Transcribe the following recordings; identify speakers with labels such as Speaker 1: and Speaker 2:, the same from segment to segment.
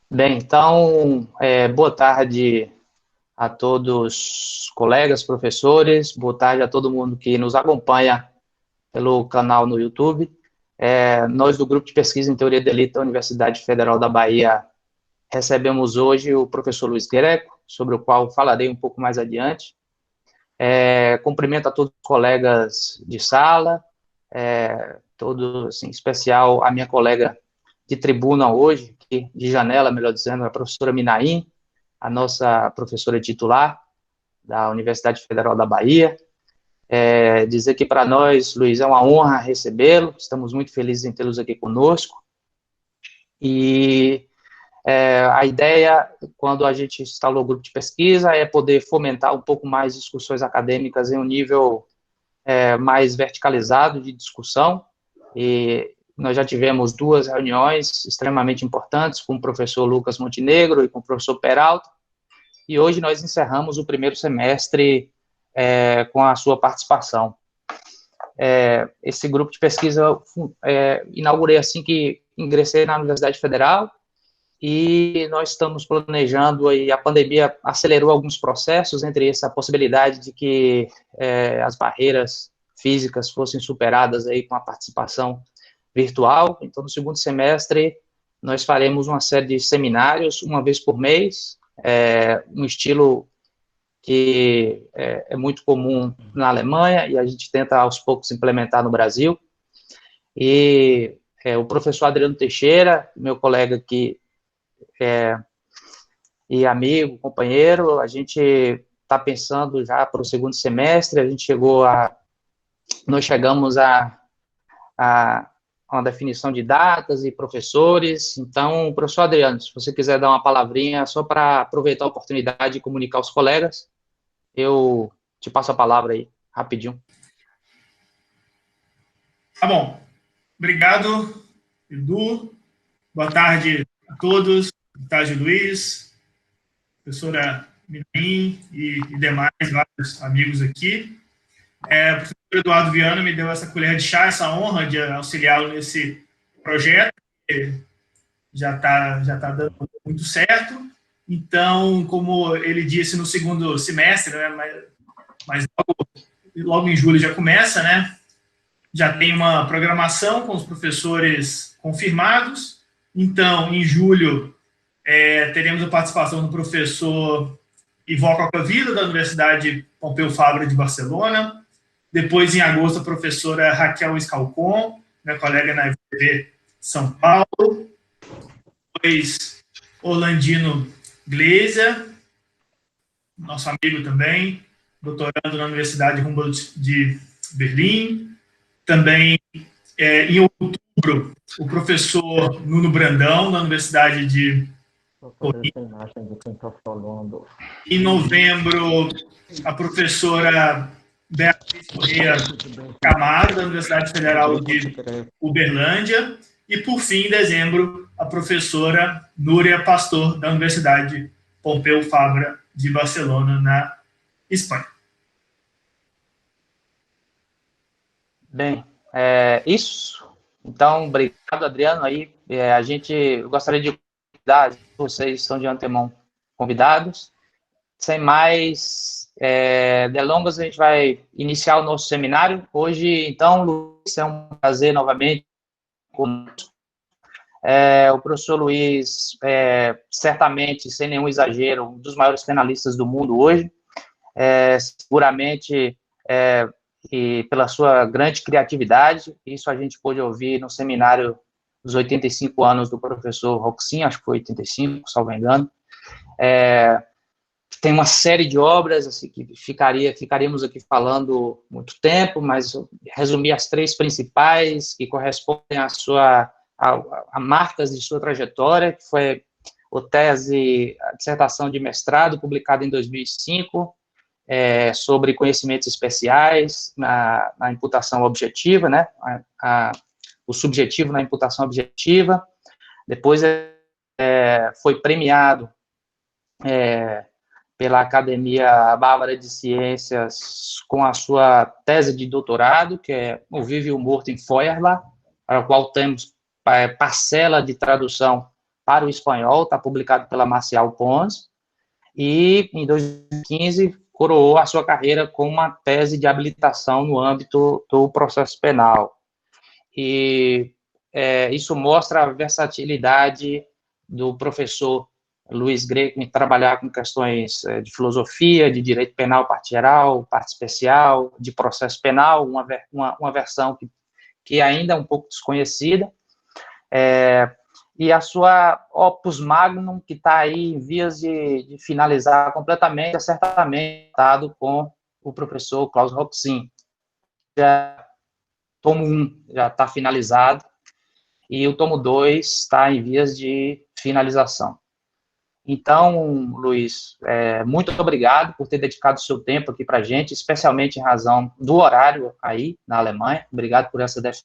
Speaker 1: Bem, então, boa tarde a todos, colegas, professores, boa tarde a todo mundo que nos acompanha pelo canal no YouTube. Nós, do Grupo de Pesquisa em Teoria da Elite da Universidade Federal da Bahia, recebemos hoje o professor Luiz Greco, sobre o qual falarei um pouco mais adiante. Cumprimento a todos os colegas de sala, todo, assim, em especial a minha colega de tribuna hoje, de janela, melhor dizendo, a professora Minaim, a nossa professora titular da Universidade Federal da Bahia. Dizer que para nós, Luiz, é uma honra recebê-lo, estamos muito felizes em tê-los aqui conosco. E a ideia, quando a gente instalou o grupo de pesquisa, é poder fomentar um pouco mais discussões acadêmicas em um nível mais verticalizado de discussão. E nós já tivemos duas reuniões extremamente importantes com o professor Lucas Montenegro e com o professor Peralta, e hoje nós encerramos o primeiro semestre com a sua participação. Esse grupo de pesquisa inaugurei assim que ingressei na Universidade Federal, e nós estamos planejando, e a pandemia acelerou alguns processos, entre essa possibilidade de que as barreiras físicas fossem superadas aí com a participação virtual. Então, no segundo semestre, nós faremos uma série de seminários, uma vez por mês, um estilo que é muito comum na Alemanha, e a gente tenta, aos poucos, implementar no Brasil. E o professor Adriano Teixeira, meu colega aqui, e amigo, companheiro, a gente está pensando já para o segundo semestre, nós chegamos a uma definição de datas e professores. Então, professor Adriano, se você quiser dar uma palavrinha, só para aproveitar a oportunidade e comunicar aos colegas, eu te passo a palavra aí, rapidinho.
Speaker 2: Tá bom. Obrigado, Edu. Boa tarde a todos. Boa tarde, Luiz, professora Minaim e demais vários amigos aqui. O professor Eduardo Viana me deu essa colher de chá, essa honra de auxiliá-lo nesse projeto, que já tá dando muito certo. Então, como ele disse no segundo semestre, né, mas logo em julho já começa, né? Já tem uma programação com os professores confirmados. Então, em julho, teremos a participação do professor Ivó Cocavila, da Universidade Pompeu Fabra de Barcelona. Depois, em agosto, a professora Raquel Scalcon, minha colega na FGV São Paulo. Depois, Orlandino Gleiser, nosso amigo também, doutorando na Universidade Humboldt de Berlim. Também, em outubro, o professor Nuno Brandão, da Universidade de Coimbra. Em novembro, a professora Beatriz Correia Camargo, da Universidade Federal de Uberlândia. E, por fim, em dezembro, a professora Núria Pastor, da Universidade Pompeu Fabra de Barcelona, na Espanha.
Speaker 1: Bem, isso. Então, obrigado, Adriano. Aí, a gente gostaria de convidar, vocês estão de antemão convidados. Sem mais delongas, a gente vai iniciar o nosso seminário. Hoje, então, Luiz, é um prazer novamente conosco. O professor Luiz, certamente, sem nenhum exagero, um dos maiores penalistas do mundo hoje. Seguramente, e pela sua grande criatividade, isso a gente pôde ouvir no seminário dos 85 anos do professor Roxin, acho que foi 85, salvo engano. Tem uma série de obras assim, que ficaríamos aqui falando muito tempo, mas resumir as três principais, que correspondem a marcas de sua trajetória, que foi a dissertação de mestrado, publicada em 2005, sobre conhecimentos especiais na imputação objetiva, né, o subjetivo na imputação objetiva. Depois foi premiado pela Academia Bávara de Ciências com a sua tese de doutorado, que é O Vivo e o Morto em Feuerbach, para o qual temos parcela de tradução para o espanhol, está publicado pela Marcial Pons, e em 2015 coroou a sua carreira com uma tese de habilitação no âmbito do processo penal. E isso mostra a versatilidade do professor Luiz Greco em trabalhar com questões de filosofia, de direito penal, parte geral, parte especial, de processo penal, uma versão que ainda é um pouco desconhecida, e a sua opus magnum, que está aí em vias de finalizar completamente, certamente dado com o professor Klaus Roxin. Tomo 1 já está finalizado, e o tomo 2 está em vias de finalização. Então, Luiz, muito obrigado por ter dedicado o seu tempo aqui para a gente, especialmente em razão do horário aí na Alemanha. Obrigado por essa defesa.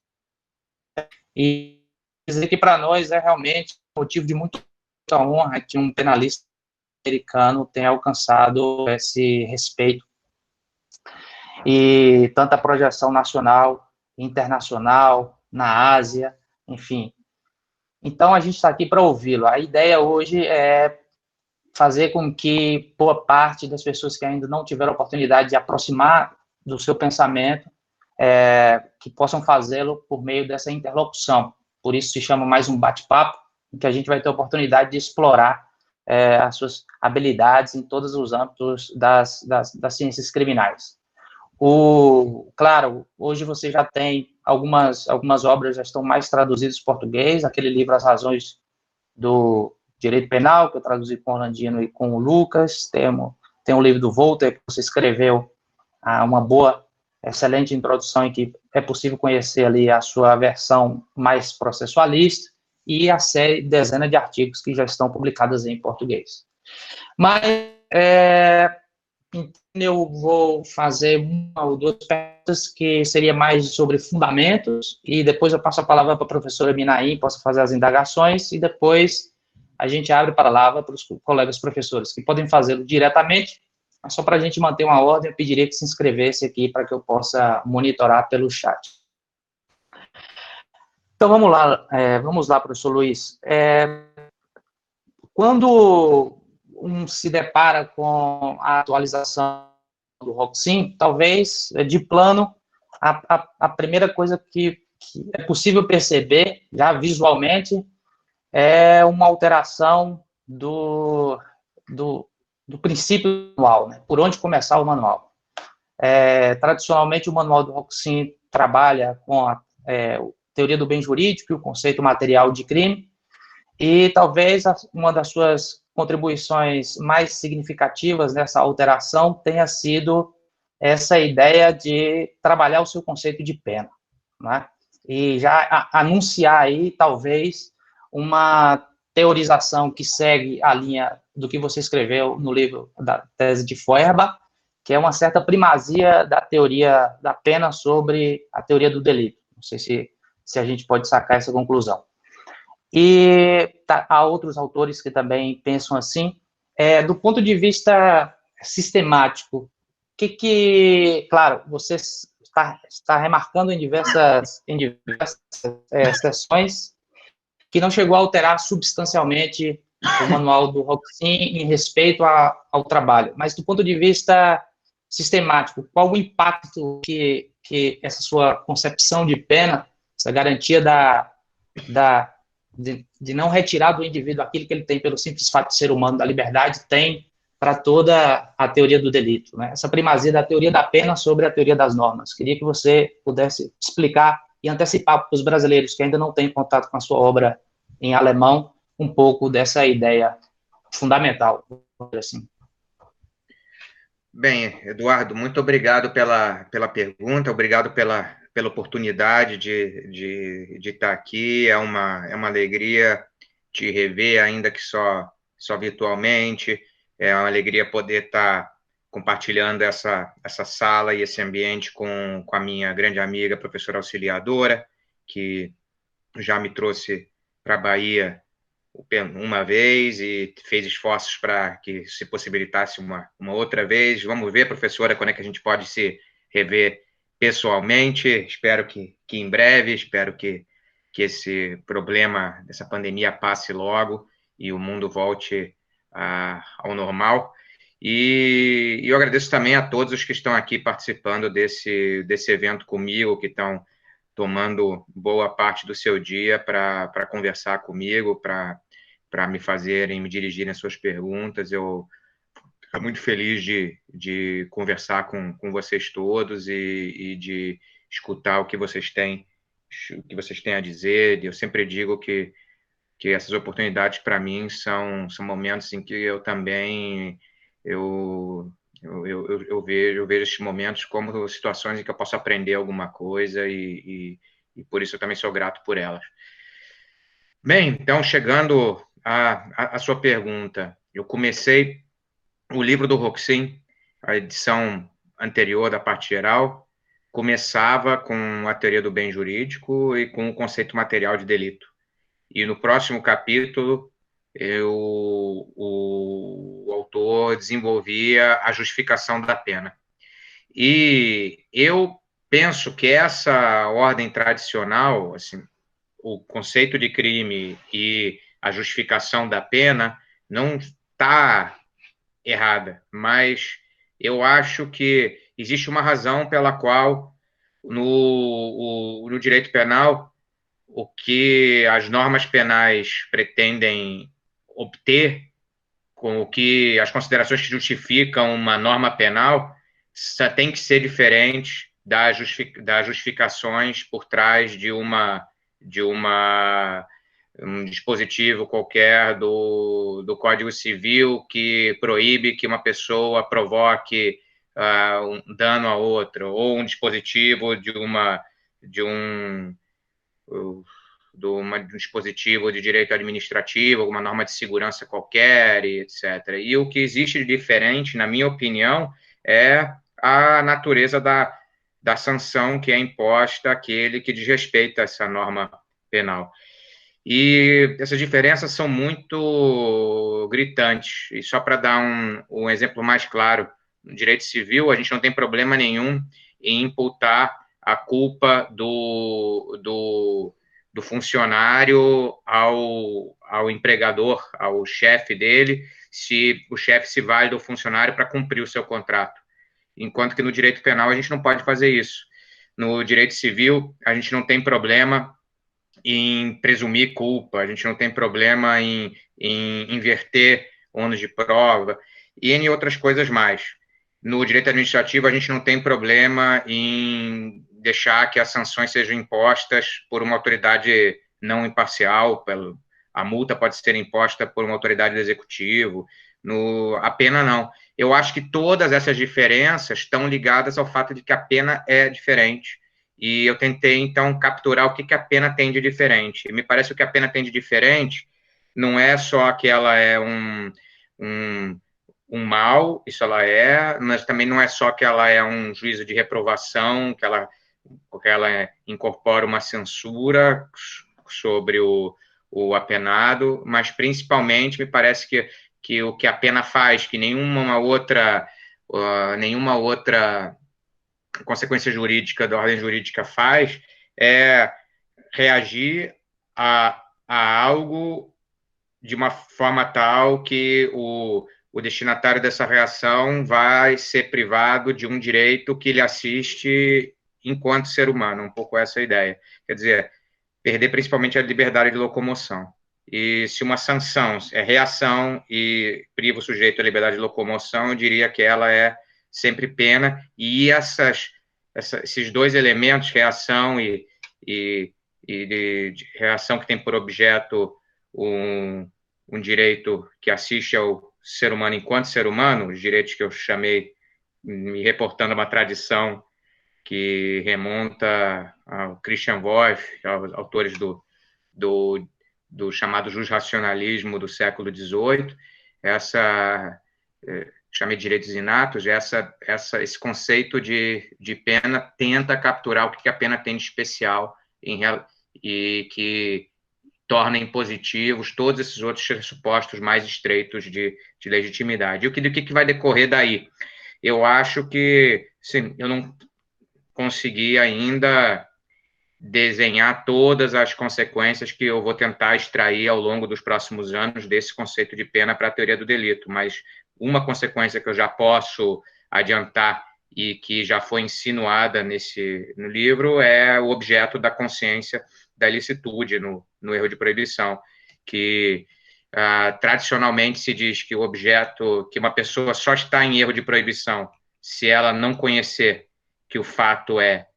Speaker 1: E dizer que para nós é realmente motivo de muita honra que um penalista americano tenha alcançado esse respeito e tanta projeção nacional, internacional, na Ásia, enfim. Então, a gente está aqui para ouvi-lo. A ideia hoje é fazer com que boa parte das pessoas que ainda não tiveram oportunidade de aproximar do seu pensamento, que possam fazê-lo por meio dessa interlocução. Por isso se chama mais um bate-papo, em que a gente vai ter a oportunidade de explorar as suas habilidades em todos os âmbitos das ciências criminais. Claro, hoje você já tem algumas obras já estão mais traduzidas em português, aquele livro As Razões do Direito Penal, que eu traduzi com o Orlandino e com o Lucas, tem o livro do Voltaire, que você escreveu uma boa, excelente introdução em que é possível conhecer ali a sua versão mais processualista, e a série dezena de artigos que já estão publicados em português. Mas eu vou fazer uma ou duas perguntas que seria mais sobre fundamentos, e depois eu passo a palavra para a professora Minaim, posso fazer as indagações, e depois a gente abre a palavra para os colegas professores, que podem fazê-lo diretamente, mas só para a gente manter uma ordem, eu pediria que se inscrevesse aqui para que eu possa monitorar pelo chat. Então, vamos lá, professor Luiz. Quando se depara com a atualização do Roxin, talvez, de plano, a primeira coisa que é possível perceber, já visualmente, é uma alteração do princípio do manual, né? Por onde começar o manual. Tradicionalmente, o manual do Roxin trabalha com a teoria do bem jurídico e o conceito material de crime, e talvez uma das suas contribuições mais significativas nessa alteração tenha sido essa ideia de trabalhar o seu conceito de pena, né? E já anunciar aí, talvez, uma teorização que segue a linha do que você escreveu no livro da tese de Feuerbach, que é uma certa primazia da teoria da pena sobre a teoria do delito. Não sei se a gente pode sacar essa conclusão. E há outros autores que também pensam assim. Do ponto de vista sistemático, claro, você está remarcando em diversas sessões que não chegou a alterar substancialmente o manual do Roxin em respeito ao trabalho, mas do ponto de vista sistemático, qual o impacto que essa sua concepção de pena, essa garantia de não retirar do indivíduo aquilo que ele tem pelo simples fato de ser humano, da liberdade, tem para toda a teoria do delito, né? Essa primazia da teoria da pena sobre a teoria das normas. Queria que você pudesse explicar e antecipar para os brasileiros que ainda não têm contato com a sua obra em alemão, um pouco dessa ideia fundamental, assim.
Speaker 3: Bem, Eduardo, muito obrigado pela pergunta, obrigado pela oportunidade de estar aqui. É uma alegria te rever, ainda que só virtualmente. É uma alegria poder estar compartilhando essa sala e esse ambiente com a minha grande amiga, professora auxiliadora, que já me trouxe para a Bahia uma vez e fez esforços para que se possibilitasse uma outra vez. Vamos ver, professora, quando é que a gente pode se rever pessoalmente. Espero que em breve, espero que esse problema dessa pandemia passe logo o mundo volte ao normal. E eu agradeço também a todos os que estão aqui participando desse evento comigo, que estão tomando boa parte do seu dia para conversar comigo, para me dirigirem as suas perguntas. Eu fico muito feliz de conversar com vocês todos e de escutar o que vocês têm a dizer. Eu sempre digo que essas oportunidades, para mim, são momentos em que eu também eu vejo esses momentos como situações em que eu posso aprender alguma coisa e por isso eu também sou grato por elas. Bem, então, chegando à sua pergunta, eu comecei o livro do Roxin, a edição anterior da parte geral, começava com a teoria do bem jurídico e com o conceito material de delito. E no próximo capítulo, o autor desenvolvia a justificação da pena. E eu penso que essa ordem tradicional, assim, o conceito de crime e a justificação da pena, não está errada, mas eu acho que existe uma razão pela qual no direito penal o que as normas penais pretendem obter, com o que as considerações que justificam uma norma penal, tem que ser diferente das justificações por trás de um dispositivo qualquer do Código Civil que proíbe que uma pessoa provoque um dano a outra, ou um dispositivo de um dispositivo de direito administrativo, alguma norma de segurança qualquer, etc. E o que existe de diferente, na minha opinião, é a natureza da sanção que é imposta àquele que desrespeita essa norma penal. E essas diferenças são muito gritantes. E só para dar um exemplo mais claro, no direito civil, a gente não tem problema nenhum em imputar a culpa do funcionário ao empregador, ao chefe dele, se o chefe se vale do funcionário para cumprir o seu contrato. Enquanto que no direito penal a gente não pode fazer isso. No direito civil, a gente não tem problema em presumir culpa, a gente não tem problema em inverter ônus de prova e em outras coisas mais. No direito administrativo, a gente não tem problema em deixar que as sanções sejam impostas por uma autoridade não imparcial, a multa pode ser imposta por uma autoridade do executivo, a pena não. Eu acho que todas essas diferenças estão ligadas ao fato de que a pena é diferente. E eu tentei, então, capturar o que a pena tem de diferente. E me parece que o que a pena tem de diferente não é só que ela é um mal, isso ela é, mas também não é só que ela é um juízo de reprovação, que ela incorpora uma censura sobre o apenado, mas principalmente me parece que o que a pena faz, que nenhuma outra consequência jurídica da ordem jurídica faz, é reagir a algo de uma forma tal que o destinatário dessa reação vai ser privado de um direito que lhe assiste enquanto ser humano, um pouco essa é a ideia. Quer dizer, perder principalmente a liberdade de locomoção. E se uma sanção é reação e priva o sujeito da liberdade de locomoção, eu diria que ela é sempre pena, e esses dois elementos, reação e de reação que tem por objeto um direito que assiste ao ser humano enquanto ser humano, os direitos que eu chamei, me reportando a uma tradição que remonta ao Christian Wolff, aos autores do chamado jusracionalismo do século XVIII, chamei de direitos inatos, esse conceito de pena tenta capturar o que a pena tem de especial e que torna impositivos todos esses outros pressupostos mais estreitos de legitimidade. E do que vai decorrer daí? Eu acho que, sim, eu não consegui ainda desenhar todas as consequências que eu vou tentar extrair ao longo dos próximos anos desse conceito de pena para a teoria do delito, mas uma consequência que eu já posso adiantar e que já foi insinuada no livro é o objeto da consciência da ilicitude no erro de proibição, que tradicionalmente se diz que o objeto, que uma pessoa só está em erro de proibição se ela não conhecer que o fato é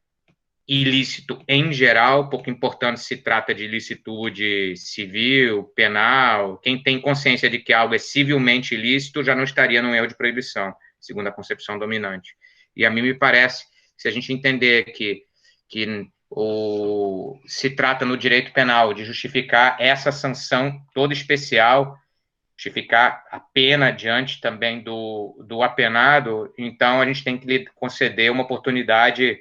Speaker 3: ilícito em geral, pouco importante se trata de ilicitude civil, penal. Quem tem consciência de que algo é civilmente ilícito já não estaria num erro de proibição, segundo a concepção dominante. E a mim me parece, se a gente entender que se trata no direito penal de justificar essa sanção toda especial, justificar a pena diante também do apenado, então a gente tem que lhe conceder uma oportunidade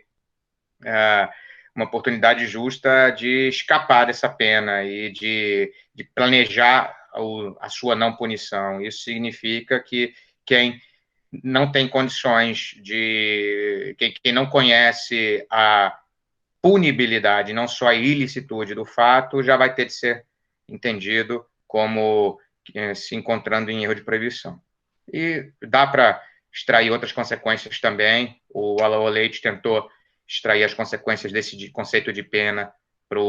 Speaker 3: justa de escapar dessa pena e de planejar a sua não punição. Isso significa que quem não tem condições quem não conhece a punibilidade, não só a ilicitude do fato, já vai ter de ser entendido como se encontrando em erro de proibição. E dá para extrair outras consequências também. O Alain Leite tentou extrair as consequências desse conceito de pena para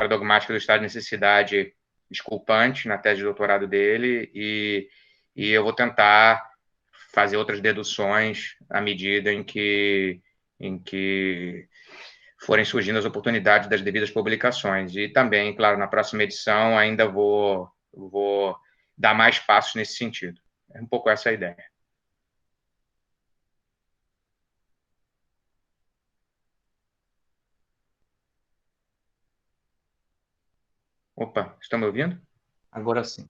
Speaker 3: a dogmática do estado de necessidade desculpante na tese de doutorado dele, e eu vou tentar fazer outras deduções à medida em que forem surgindo as oportunidades das devidas publicações. E também, claro, na próxima edição ainda vou dar mais passos nesse sentido. É um pouco essa a ideia. Opa, estão me ouvindo?
Speaker 1: Agora sim.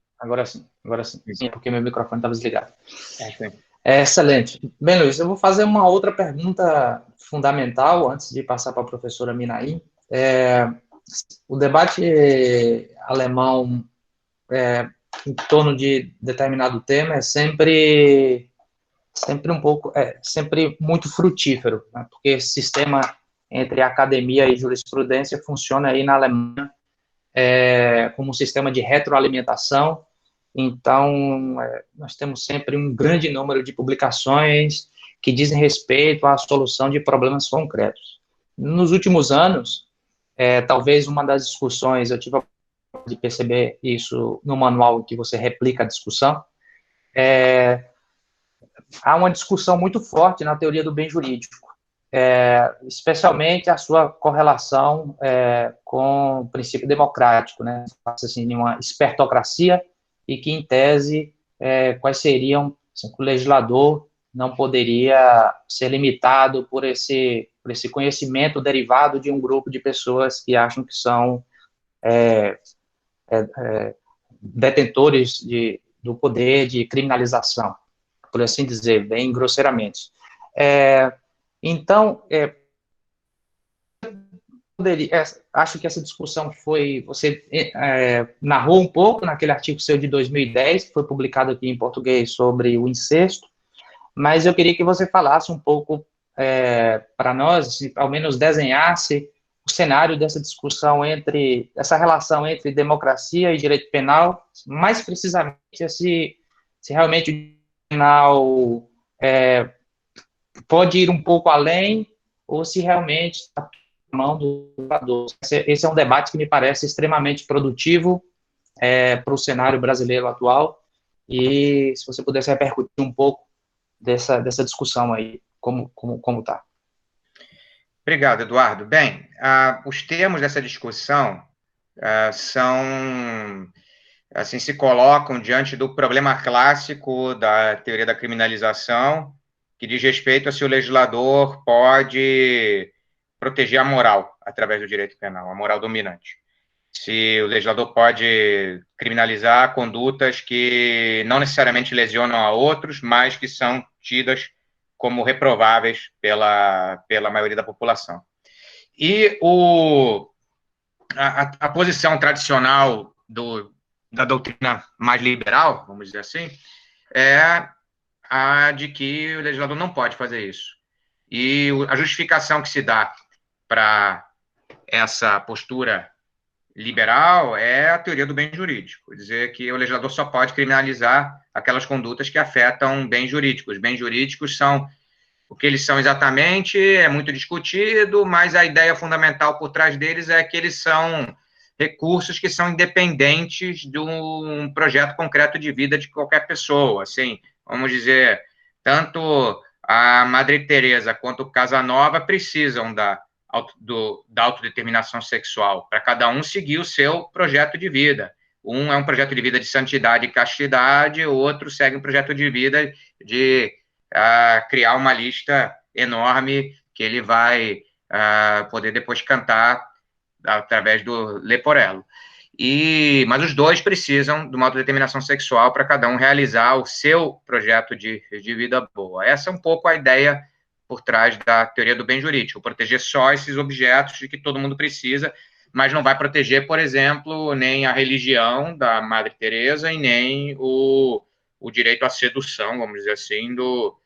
Speaker 1: Sim, porque meu microfone estava desligado.
Speaker 3: Sim.
Speaker 1: Excelente. Bem, Luiz, eu vou fazer uma outra pergunta fundamental antes de passar para a professora Minaí. O debate alemão em torno de determinado tema é sempre muito frutífero, né? Porque esse sistema entre academia e jurisprudência funciona aí na Alemanha como um sistema de retroalimentação. Então, nós temos sempre um grande número de publicações que dizem respeito à solução de problemas concretos. Nos últimos anos, talvez uma das discussões, eu tive a oportunidade de perceber isso no manual que você replica a discussão, há uma discussão muito forte na teoria do bem jurídico, especialmente a sua correlação com o princípio democrático, né? Assim, uma espertocracia, e que, em tese, quais seriam, assim, o legislador não poderia ser limitado por esse conhecimento derivado de um grupo de pessoas que acham que são detentores do poder de criminalização, por assim dizer, bem grosseiramente. Então, acho que essa discussão você narrou um pouco naquele artigo seu de 2010, que foi publicado aqui em português, sobre o incesto, mas eu queria que você falasse um pouco para nós, assim, ao menos desenhasse o cenário dessa discussão essa relação entre democracia e direito penal, mais precisamente se realmente o direito penal pode ir um pouco além, ou se realmente está na mão do legislador. Esse é um debate que me parece extremamente produtivo para o cenário brasileiro atual, e se você pudesse repercutir um pouco dessa discussão aí, como está.
Speaker 3: Obrigado, Eduardo. Bem, os termos dessa discussão se colocam diante do problema clássico da teoria da criminalização, que diz respeito a se o legislador pode proteger a moral através do direito penal, a moral dominante. Se o legislador pode criminalizar condutas que não necessariamente lesionam a outros, mas que são tidas como reprováveis pela maioria da população. E a posição tradicional da doutrina mais liberal, vamos dizer assim, é a de que o legislador não pode fazer isso. E a justificação que se dá para essa postura liberal é a teoria do bem jurídico, dizer que o legislador só pode criminalizar aquelas condutas que afetam bens jurídicos. Os bens jurídicos são o que eles são exatamente, é muito discutido, mas a ideia fundamental por trás deles é que eles são recursos que são independentes de um projeto concreto de vida de qualquer pessoa. Assim, vamos dizer, tanto a Madre Teresa quanto o Casanova precisam da autodeterminação sexual, para cada um seguir o seu projeto de vida. Um é um projeto de vida de santidade e castidade, o outro segue um projeto de vida de criar uma lista enorme que ele vai poder depois cantar através do Leporello. Mas os dois precisam de uma autodeterminação sexual para cada um realizar o seu projeto de vida boa. Essa é um pouco a ideia por trás da teoria do bem jurídico, proteger só esses objetos de que todo mundo precisa, mas não vai proteger, por exemplo, nem a religião da Madre Teresa e nem o direito à sedução, vamos dizer assim, do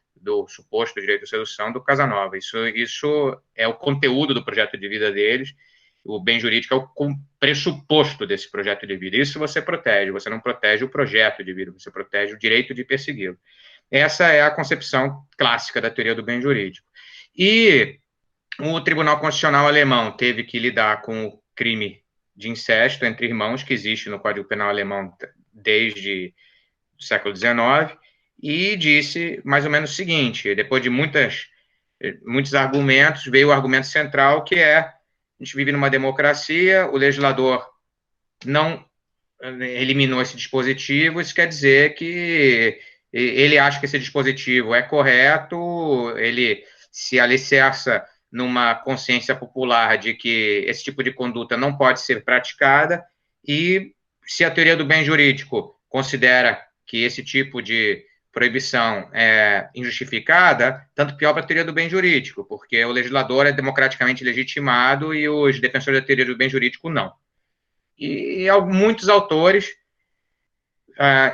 Speaker 3: suposto direito à sedução do Casanova. Isso é o conteúdo do projeto de vida deles. O bem jurídico é o pressuposto desse projeto de vida. Isso você protege, você não protege o projeto de vida, você protege o direito de persegui-lo. Essa é a concepção clássica da teoria do bem jurídico. E o Tribunal Constitucional alemão teve que lidar com o crime de incesto entre irmãos, que existe no Código Penal alemão desde o século XIX, e disse mais ou menos o seguinte, depois de muitos argumentos, veio o argumento central, que é: a gente vive numa democracia, o legislador não eliminou esse dispositivo, isso quer dizer que ele acha que esse dispositivo é correto, ele se alicerça numa consciência popular de que esse tipo de conduta não pode ser praticada, e se a teoria do bem jurídico considera que esse tipo de proibição é injustificada, tanto pior para a teoria do bem jurídico, porque o legislador é democraticamente legitimado e os defensores da teoria do bem jurídico não. E muitos autores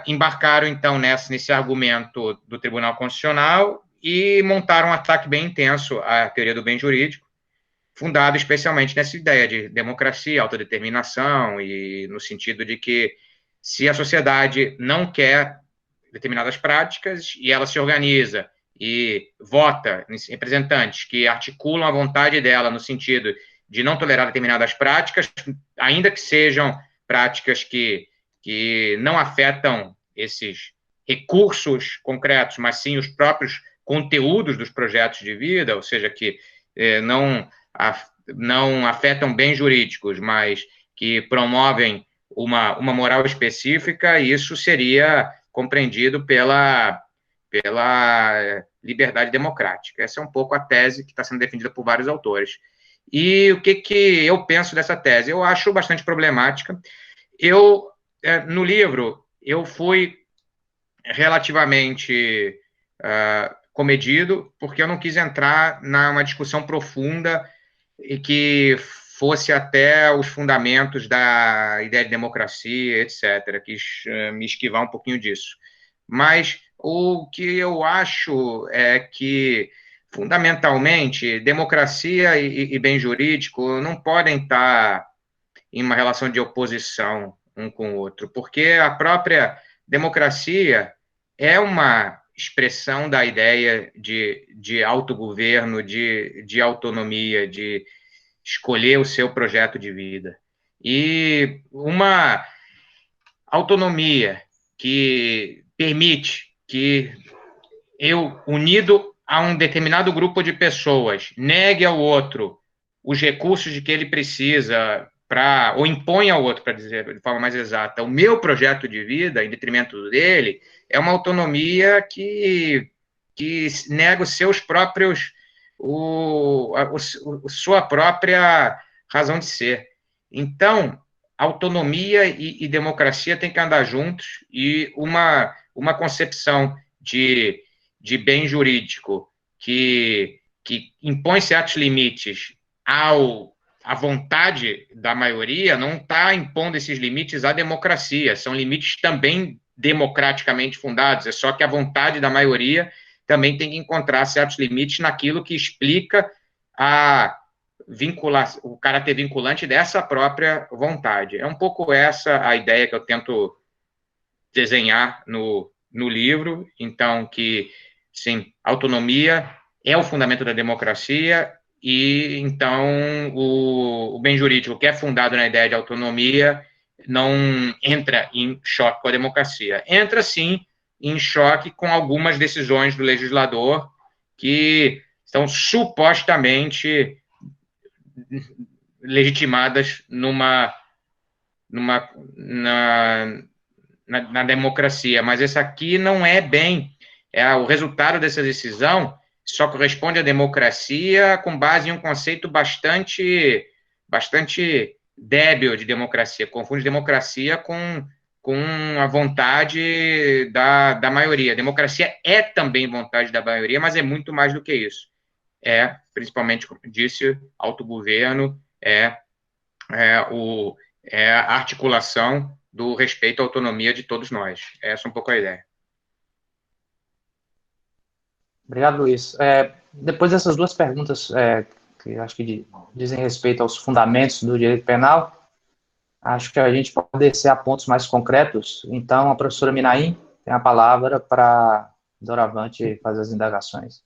Speaker 3: embarcaram, então, nesse argumento do Tribunal Constitucional e montaram um ataque bem intenso à teoria do bem jurídico, fundado especialmente nessa ideia de democracia, autodeterminação, e no sentido de que, se a sociedade não quer determinadas práticas e ela se organiza e vota em representantes que articulam a vontade dela no sentido de não tolerar determinadas práticas, ainda que sejam práticas que não afetam esses recursos concretos, mas sim os próprios conteúdos dos projetos de vida, ou seja, que não afetam bens jurídicos, mas que promovem uma moral específica, e isso seria compreendido pela liberdade democrática. Essa é um pouco a tese que está sendo defendida por vários autores. E o que eu penso dessa tese? Eu acho bastante problemática. No livro, eu fui relativamente comedido, porque eu não quis entrar numa discussão profunda e que fosse até os fundamentos da ideia de democracia, etc. Quis me esquivar um pouquinho disso. Mas o que eu acho é que, fundamentalmente, democracia e bem jurídico não podem estar em uma relação de oposição um com o outro, porque a própria democracia é uma expressão da ideia de autogoverno, de autonomia, de escolher o seu projeto de vida. E uma autonomia que permite que eu, unido a um determinado grupo de pessoas, negue ao outro os recursos de que ele precisa ou impõe ao outro, para dizer de forma mais exata, o meu projeto de vida em detrimento dele, é uma autonomia que nega os seus próprios, sua própria razão de ser. Então, autonomia e democracia têm que andar juntos, e uma concepção de bem jurídico que impõe certos limites à vontade da maioria não está impondo esses limites à democracia, são limites também democraticamente fundados, é só que a vontade da maioria também tem que encontrar certos limites naquilo que explica o caráter vinculante dessa própria vontade. É um pouco essa a ideia que eu tento desenhar no livro. Então, que, sim, autonomia é o fundamento da democracia, e, então, o bem jurídico que é fundado na ideia de autonomia não entra em choque com a democracia. Entra, sim, em choque com algumas decisões do legislador que estão supostamente legitimadas na democracia, mas esse aqui não é bem. O resultado dessa decisão só corresponde à democracia com base em um conceito bastante débil de democracia. Confunde democracia com a vontade da maioria. Democracia é também vontade da maioria, mas é muito mais do que isso. Principalmente, como eu disse, autogoverno, a articulação do respeito à autonomia de todos nós. Essa é um pouco a ideia.
Speaker 1: Obrigado, Luiz. Depois dessas duas perguntas, que acho que dizem respeito aos fundamentos do direito penal, acho que a gente pode descer a pontos mais concretos. Então, a professora Minaim tem a palavra para doravante fazer as indagações.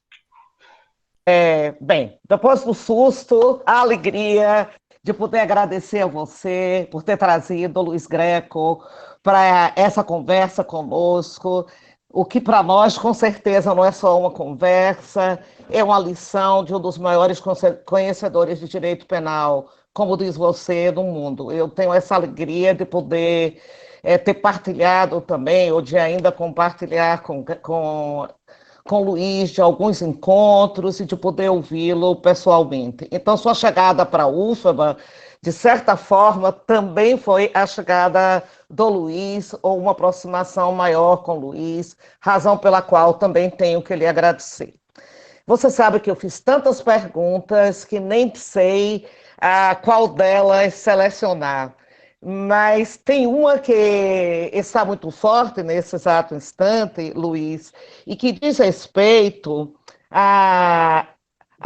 Speaker 4: Bem, depois do susto, a alegria de poder agradecer a você por ter trazido o Luiz Greco para essa conversa conosco, o que para nós, com certeza, não é só uma conversa, é uma lição de um dos maiores conhecedores de direito penal, como diz você, no mundo. Eu tenho essa alegria de poder ter partilhado também, ou de ainda compartilhar com o Luiz de alguns encontros e de poder ouvi-lo pessoalmente. Então, sua chegada para a UFBA, de certa forma, também foi a chegada do Luiz, ou uma aproximação maior com o Luiz, razão pela qual também tenho que lhe agradecer. Você sabe que eu fiz tantas perguntas que nem sei qual delas selecionar, mas tem uma que está muito forte nesse exato instante, Luiz, e que diz respeito à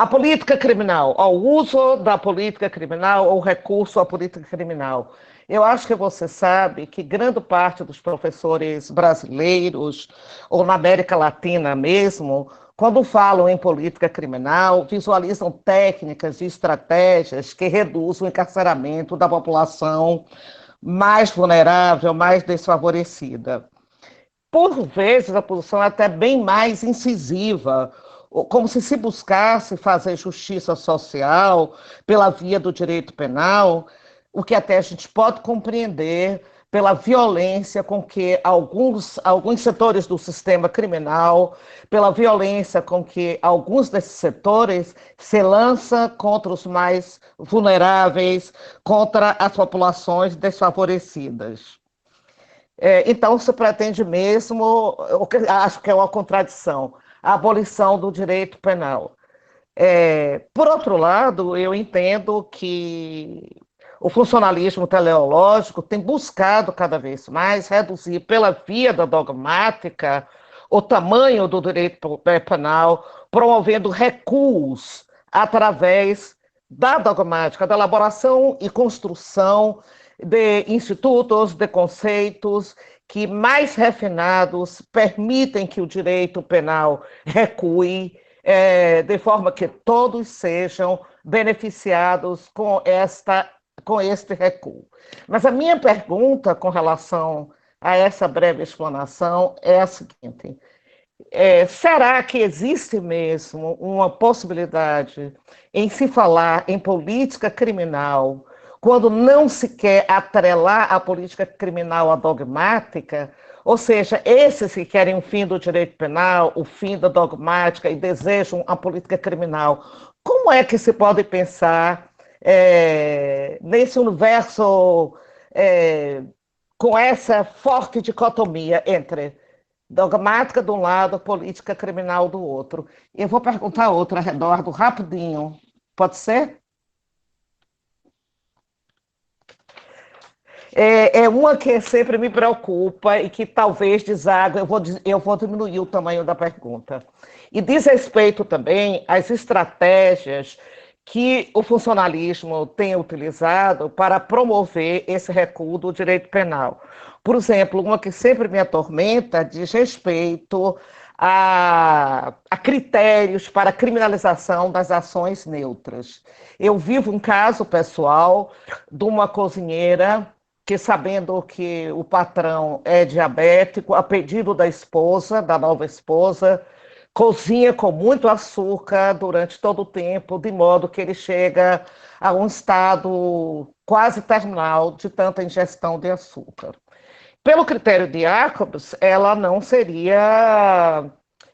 Speaker 4: política criminal, ao uso da política criminal, ou recurso à política criminal. Eu acho que você sabe que grande parte dos professores brasileiros, ou na América Latina mesmo, quando falam em política criminal, visualizam técnicas e estratégias que reduzem o encarceramento da população mais vulnerável, mais desfavorecida. Por vezes, a posição é até bem mais incisiva, como se buscasse fazer justiça social pela via do direito penal, o que até a gente pode compreender pela violência com que alguns setores do sistema criminal, pela violência com que alguns desses setores se lançam contra os mais vulneráveis, contra as populações desfavorecidas. Então, se pretende mesmo, acho que é uma contradição, a abolição do direito penal. Por outro lado, eu entendo que o funcionalismo teleológico tem buscado cada vez mais reduzir, pela via da dogmática, o tamanho do direito penal, promovendo recuos através da dogmática, da elaboração e construção de institutos, de conceitos que, mais refinados, permitem que o direito penal recue, de forma que todos sejam beneficiados com este recuo. Mas a minha pergunta com relação a essa breve explanação é a seguinte: será que existe mesmo uma possibilidade em se falar em política criminal quando não se quer atrelar a política criminal à dogmática? Ou seja, esses que querem o fim do direito penal, o fim da dogmática e desejam a política criminal, como é que se pode pensar nesse universo com essa forte dicotomia entre dogmática de um lado, política criminal do outro? Eu vou perguntar outra, Eduardo, rapidinho. Pode ser? Uma que sempre me preocupa e que talvez desague, eu vou diminuir o tamanho da pergunta. E diz respeito também às estratégias que o funcionalismo tem utilizado para promover esse recuo do direito penal. Por exemplo, uma que sempre me atormenta diz respeito a critérios para criminalização das ações neutras. Eu vivo um caso pessoal de uma cozinheira que, sabendo que o patrão é diabético, a pedido da esposa, da nova esposa, cozinha com muito açúcar durante todo o tempo, de modo que ele chega a um estado quase terminal de tanta ingestão de açúcar. Pelo critério de Jacobs, ela não seria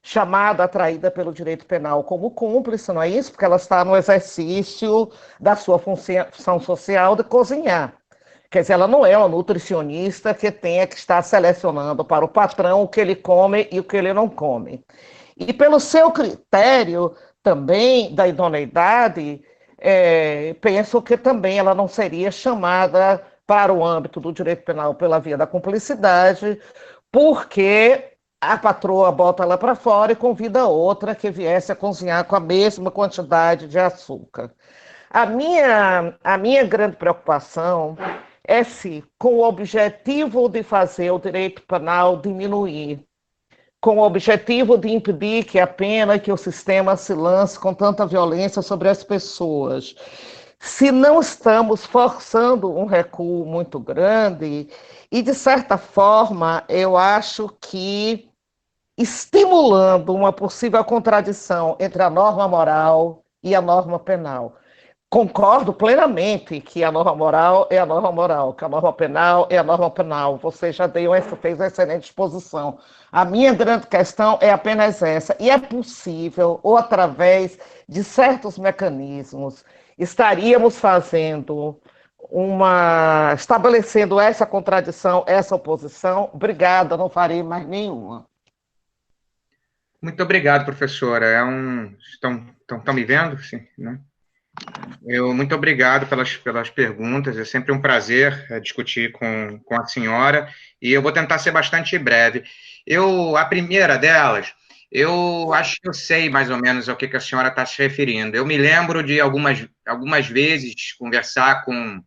Speaker 4: chamada, atraída pelo direito penal como cúmplice, não é isso? Porque ela está no exercício da sua função social de cozinhar. Quer dizer, ela não é uma nutricionista que tenha que estar selecionando para o patrão o que ele come e o que ele não come. E pelo seu critério também da idoneidade, penso que também ela não seria chamada para o âmbito do direito penal pela via da cumplicidade, porque a patroa bota ela para fora e convida outra que viesse a cozinhar com a mesma quantidade de açúcar. A minha grande preocupação é se, com o objetivo de fazer o direito penal diminuir, com o objetivo de impedir que a pena, que o sistema se lance com tanta violência sobre as pessoas, se não estamos forçando um recuo muito grande, e de certa forma, eu acho que estimulando uma possível contradição entre a norma moral e a norma penal. Concordo plenamente que a norma moral é a norma moral, que a norma penal é a norma penal. Você já fez uma excelente exposição. A minha grande questão é apenas essa. E é possível, ou através de certos mecanismos, estaríamos estabelecendo essa contradição, essa oposição? Obrigada, não farei mais nenhuma.
Speaker 3: Muito obrigado, professora. Estão me vendo? Sim, né? Muito obrigado pelas perguntas. É sempre um prazer discutir com a senhora. E eu vou tentar ser bastante breve. A primeira delas, eu acho que eu sei mais ou menos ao que a senhora está se referindo. Eu me lembro de algumas vezes conversar com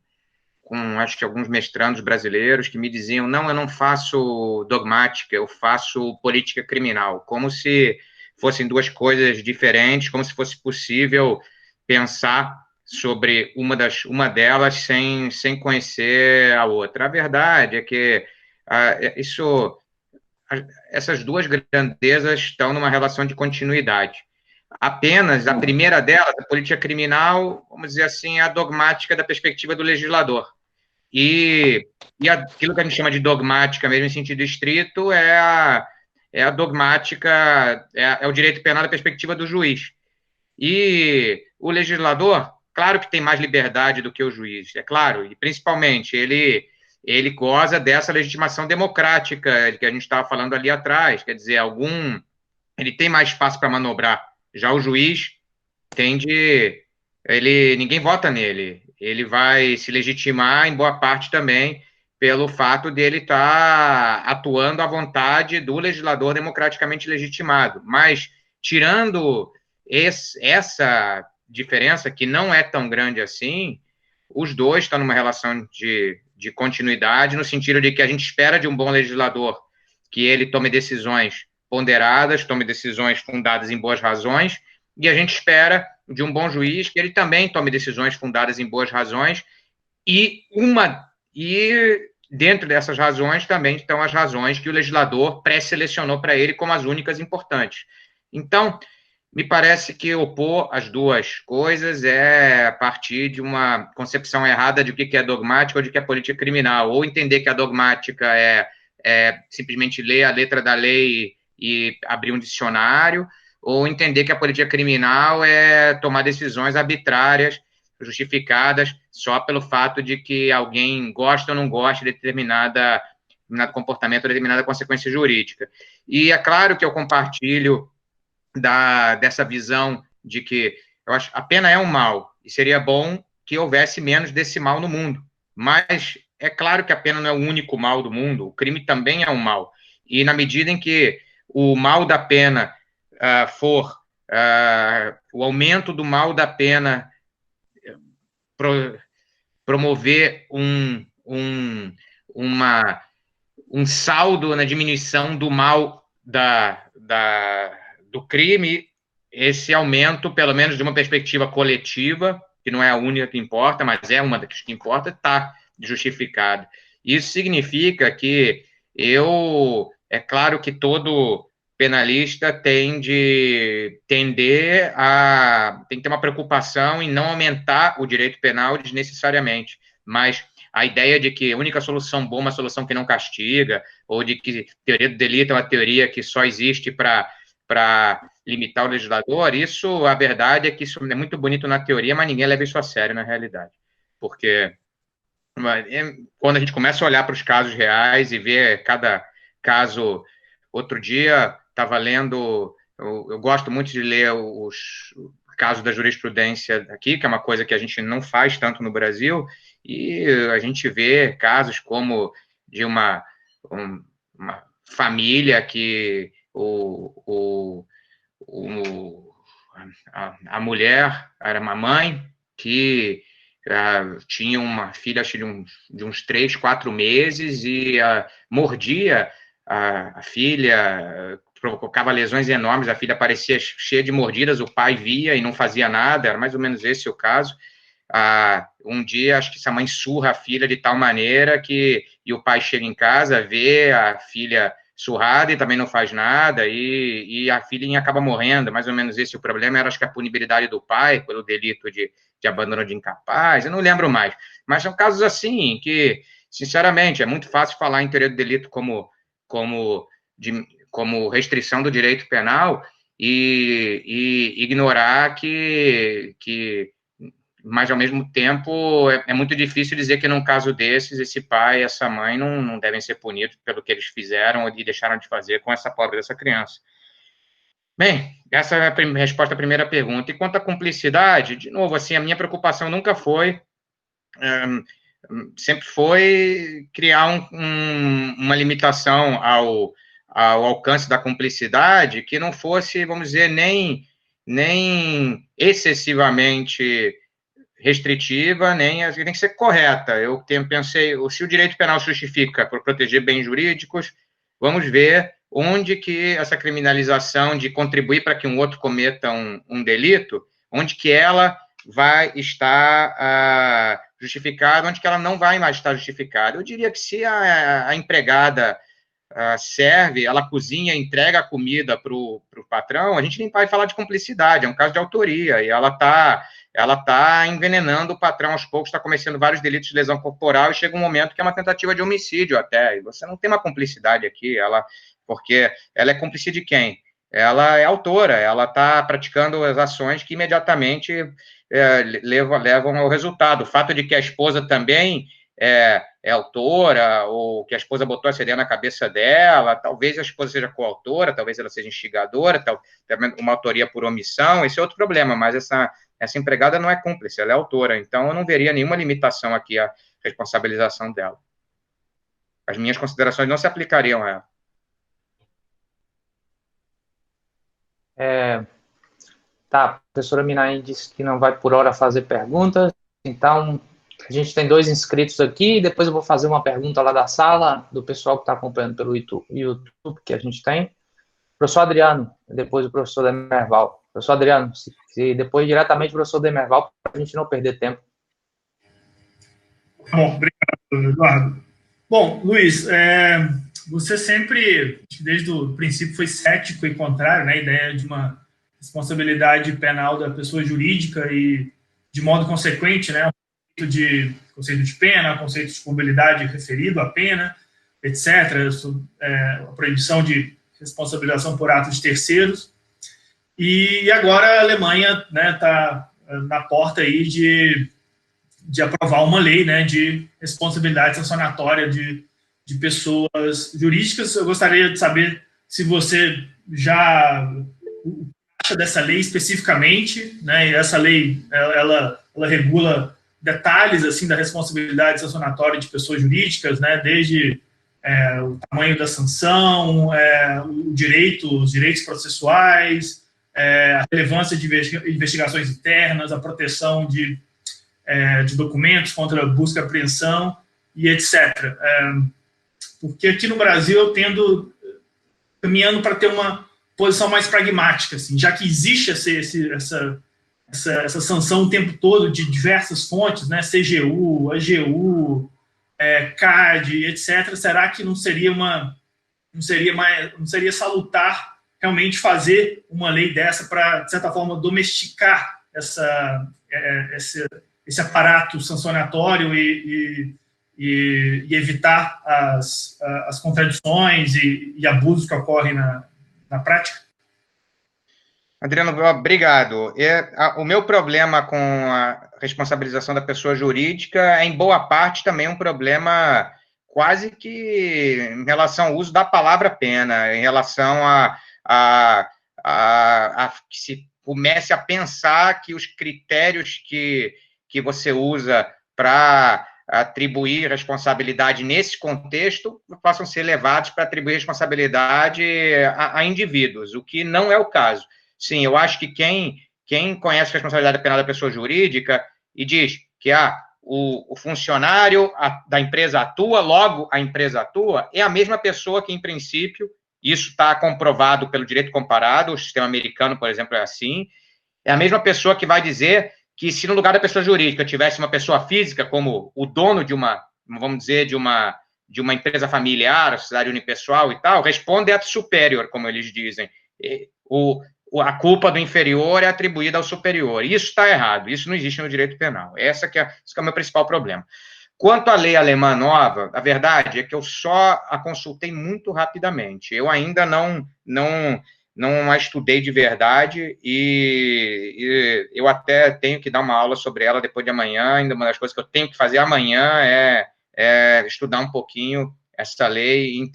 Speaker 3: acho que alguns mestrandos brasileiros que me diziam: não, eu não faço dogmática, eu faço política criminal, como se fossem duas coisas diferentes, como se fosse possível pensar sobre uma delas sem conhecer a outra. A verdade é que essas duas grandezas estão numa relação de continuidade. Apenas a primeira delas, a política criminal, vamos dizer assim, é a dogmática da perspectiva do legislador. E aquilo que a gente chama de dogmática, mesmo em sentido estrito, é a dogmática, é o direito penal da perspectiva do juiz. E o legislador, claro que tem mais liberdade do que o juiz, é claro, e principalmente ele goza dessa legitimação democrática que a gente estava falando ali atrás, quer dizer, ele tem mais espaço para manobrar. Já o juiz ninguém vota nele, ele vai se legitimar em boa parte também pelo fato de ele estar atuando à vontade do legislador democraticamente legitimado. Mas, tirando essa diferença, que não é tão grande assim, os dois estão numa relação de continuidade, no sentido de que a gente espera de um bom legislador que ele tome decisões ponderadas, tome decisões fundadas em boas razões, e a gente espera de um bom juiz que ele também tome decisões fundadas em boas razões, e dentro dessas razões também estão as razões que o legislador pré-selecionou para ele como as únicas importantes. Então, me parece que opor as duas coisas é a partir de uma concepção errada de o que é dogmática ou de que é política criminal, ou entender que a dogmática é simplesmente ler a letra da lei e abrir um dicionário, ou entender que a política criminal é tomar decisões arbitrárias, justificadas só pelo fato de que alguém gosta ou não gosta de determinado comportamento ou determinada consequência jurídica. E é claro que eu compartilho dessa visão de que eu acho a pena é um mal, e seria bom que houvesse menos desse mal no mundo. Mas é claro que a pena não é o único mal do mundo, o crime também é um mal. E na medida em que o mal da pena o aumento do mal da pena promover um saldo na diminuição do mal do crime, esse aumento, pelo menos de uma perspectiva coletiva, que não é a única que importa, mas é uma das que importa, está justificado. Isso significa que é claro que todo penalista tem que ter uma preocupação em não aumentar o direito penal desnecessariamente, mas a ideia de que a única solução boa é uma solução que não castiga, ou de que teoria do delito é uma teoria que só existe para limitar o legislador, a verdade é que isso é muito bonito na teoria, mas ninguém leva isso a sério na realidade. Porque quando a gente começa a olhar para os casos reais e ver cada caso... Outro dia, estava lendo... Eu gosto muito de ler os casos da jurisprudência aqui, que é uma coisa que a gente não faz tanto no Brasil, e a gente vê casos como de uma família que a mulher era uma mãe que tinha uma filha de uns 3, 4 meses e mordia a filha, provocava lesões enormes, a filha parecia cheia de mordidas, o pai via e não fazia nada, era mais ou menos esse o caso. Um dia, acho que essa mãe surra a filha de tal maneira e o pai chega em casa, vê a filha surrada e também não faz nada, e a filhinha acaba morrendo, mais ou menos esse o problema, era acho que a punibilidade do pai pelo delito de abandono de incapaz, eu não lembro mais, mas são casos assim, que, sinceramente, é muito fácil falar em teoria do delito como restrição do direito penal e ignorar que mas, ao mesmo tempo, é muito difícil dizer que, num caso desses, esse pai e essa mãe não devem ser punidos pelo que eles fizeram e deixaram de fazer com essa pobre dessa criança. Bem, essa é a resposta à primeira pergunta. E quanto à cumplicidade, de novo, assim, a minha preocupação nunca foi... sempre foi criar uma limitação ao alcance da cumplicidade que não fosse, vamos dizer, nem excessivamente restritiva, tem que ser correta. Eu pensei, se o direito penal justifica por proteger bens jurídicos, vamos ver onde que essa criminalização de contribuir para que um outro cometa um delito, onde que ela vai estar justificada, onde que ela não vai mais estar justificada. Eu diria que se a empregada serve, ela cozinha, entrega a comida para o patrão, a gente nem vai falar de cumplicidade, é um caso de autoria, e ela está envenenando o patrão aos poucos, está cometendo vários delitos de lesão corporal, e chega um momento que é uma tentativa de homicídio até, e você não tem uma cumplicidade aqui, porque ela é cúmplice de quem? Ela é autora, ela está praticando as ações que imediatamente levam ao resultado. O fato de que a esposa também é autora, ou que a esposa botou essa ideia na cabeça dela, talvez a esposa seja coautora, talvez ela seja instigadora, uma autoria por omissão, esse é outro problema, mas essa empregada não é cúmplice, ela é autora, então eu não veria nenhuma limitação aqui à responsabilização dela. As minhas considerações não se aplicariam a ela.
Speaker 1: Tá, a professora Minaim disse que não vai por hora fazer perguntas, então a gente tem 2 inscritos aqui, depois eu vou fazer uma pergunta lá da sala, do pessoal que está acompanhando pelo YouTube, que a gente tem. Professor Adriano, depois o professor Demerval. Professor Adriano, se depois diretamente o professor Demerval, para a gente não perder tempo.
Speaker 2: Bom, obrigado, Eduardo. Bom, Luiz, você sempre, desde o princípio, foi cético e contrário, né, a ideia de uma responsabilidade penal da pessoa jurídica e, de modo consequente, né, conceito de pena, conceito de culpabilidade referido à pena, etc., a proibição de responsabilização por atos de terceiros. E agora a Alemanha está na porta aí de aprovar uma lei, né, de responsabilidade sancionatória de pessoas jurídicas. Eu gostaria de saber se você já acha dessa lei especificamente, né, e essa lei ela regula detalhes assim da responsabilidade sancionatória de pessoas jurídicas, né, desde o tamanho da sanção, os direitos processuais, a relevância de investigações internas, a proteção de de documentos, contra busca e apreensão e etc. Porque aqui no Brasil eu tendo caminhando para ter uma posição mais pragmática, assim, já que existe essa sanção o tempo todo de diversas fontes, né, CGU, AGU, CAD, etc. Será que não seria salutar realmente fazer uma lei dessa para, de certa forma, domesticar esse aparato sancionatório e evitar as contradições e abusos que ocorrem na prática?
Speaker 3: Adriano, obrigado. O meu problema com a responsabilização da pessoa jurídica é, em boa parte, também um problema quase que em relação ao uso da palavra pena, em relação a que se comece a pensar que os critérios que você usa para atribuir responsabilidade nesse contexto possam ser levados para atribuir responsabilidade a indivíduos, o que não é o caso. Sim, eu acho que quem conhece a responsabilidade penal da pessoa jurídica e diz que o funcionário da empresa atua, logo a empresa atua, é a mesma pessoa que, em princípio, isso está comprovado pelo direito comparado, o sistema americano, por exemplo, é assim, é a mesma pessoa que vai dizer que se no lugar da pessoa jurídica tivesse uma pessoa física, como o dono de uma, vamos dizer, de uma empresa familiar, a sociedade unipessoal e tal, responde ad superior, como eles dizem. A culpa do inferior é atribuída ao superior. Isso está errado, isso não existe no direito penal. Esse que é o meu principal problema. Quanto à lei alemã nova, a verdade é que eu só a consultei muito rapidamente. Eu ainda não a estudei de verdade e eu até tenho que dar uma aula sobre ela depois de amanhã. Ainda uma das coisas que eu tenho que fazer amanhã é estudar um pouquinho essa lei e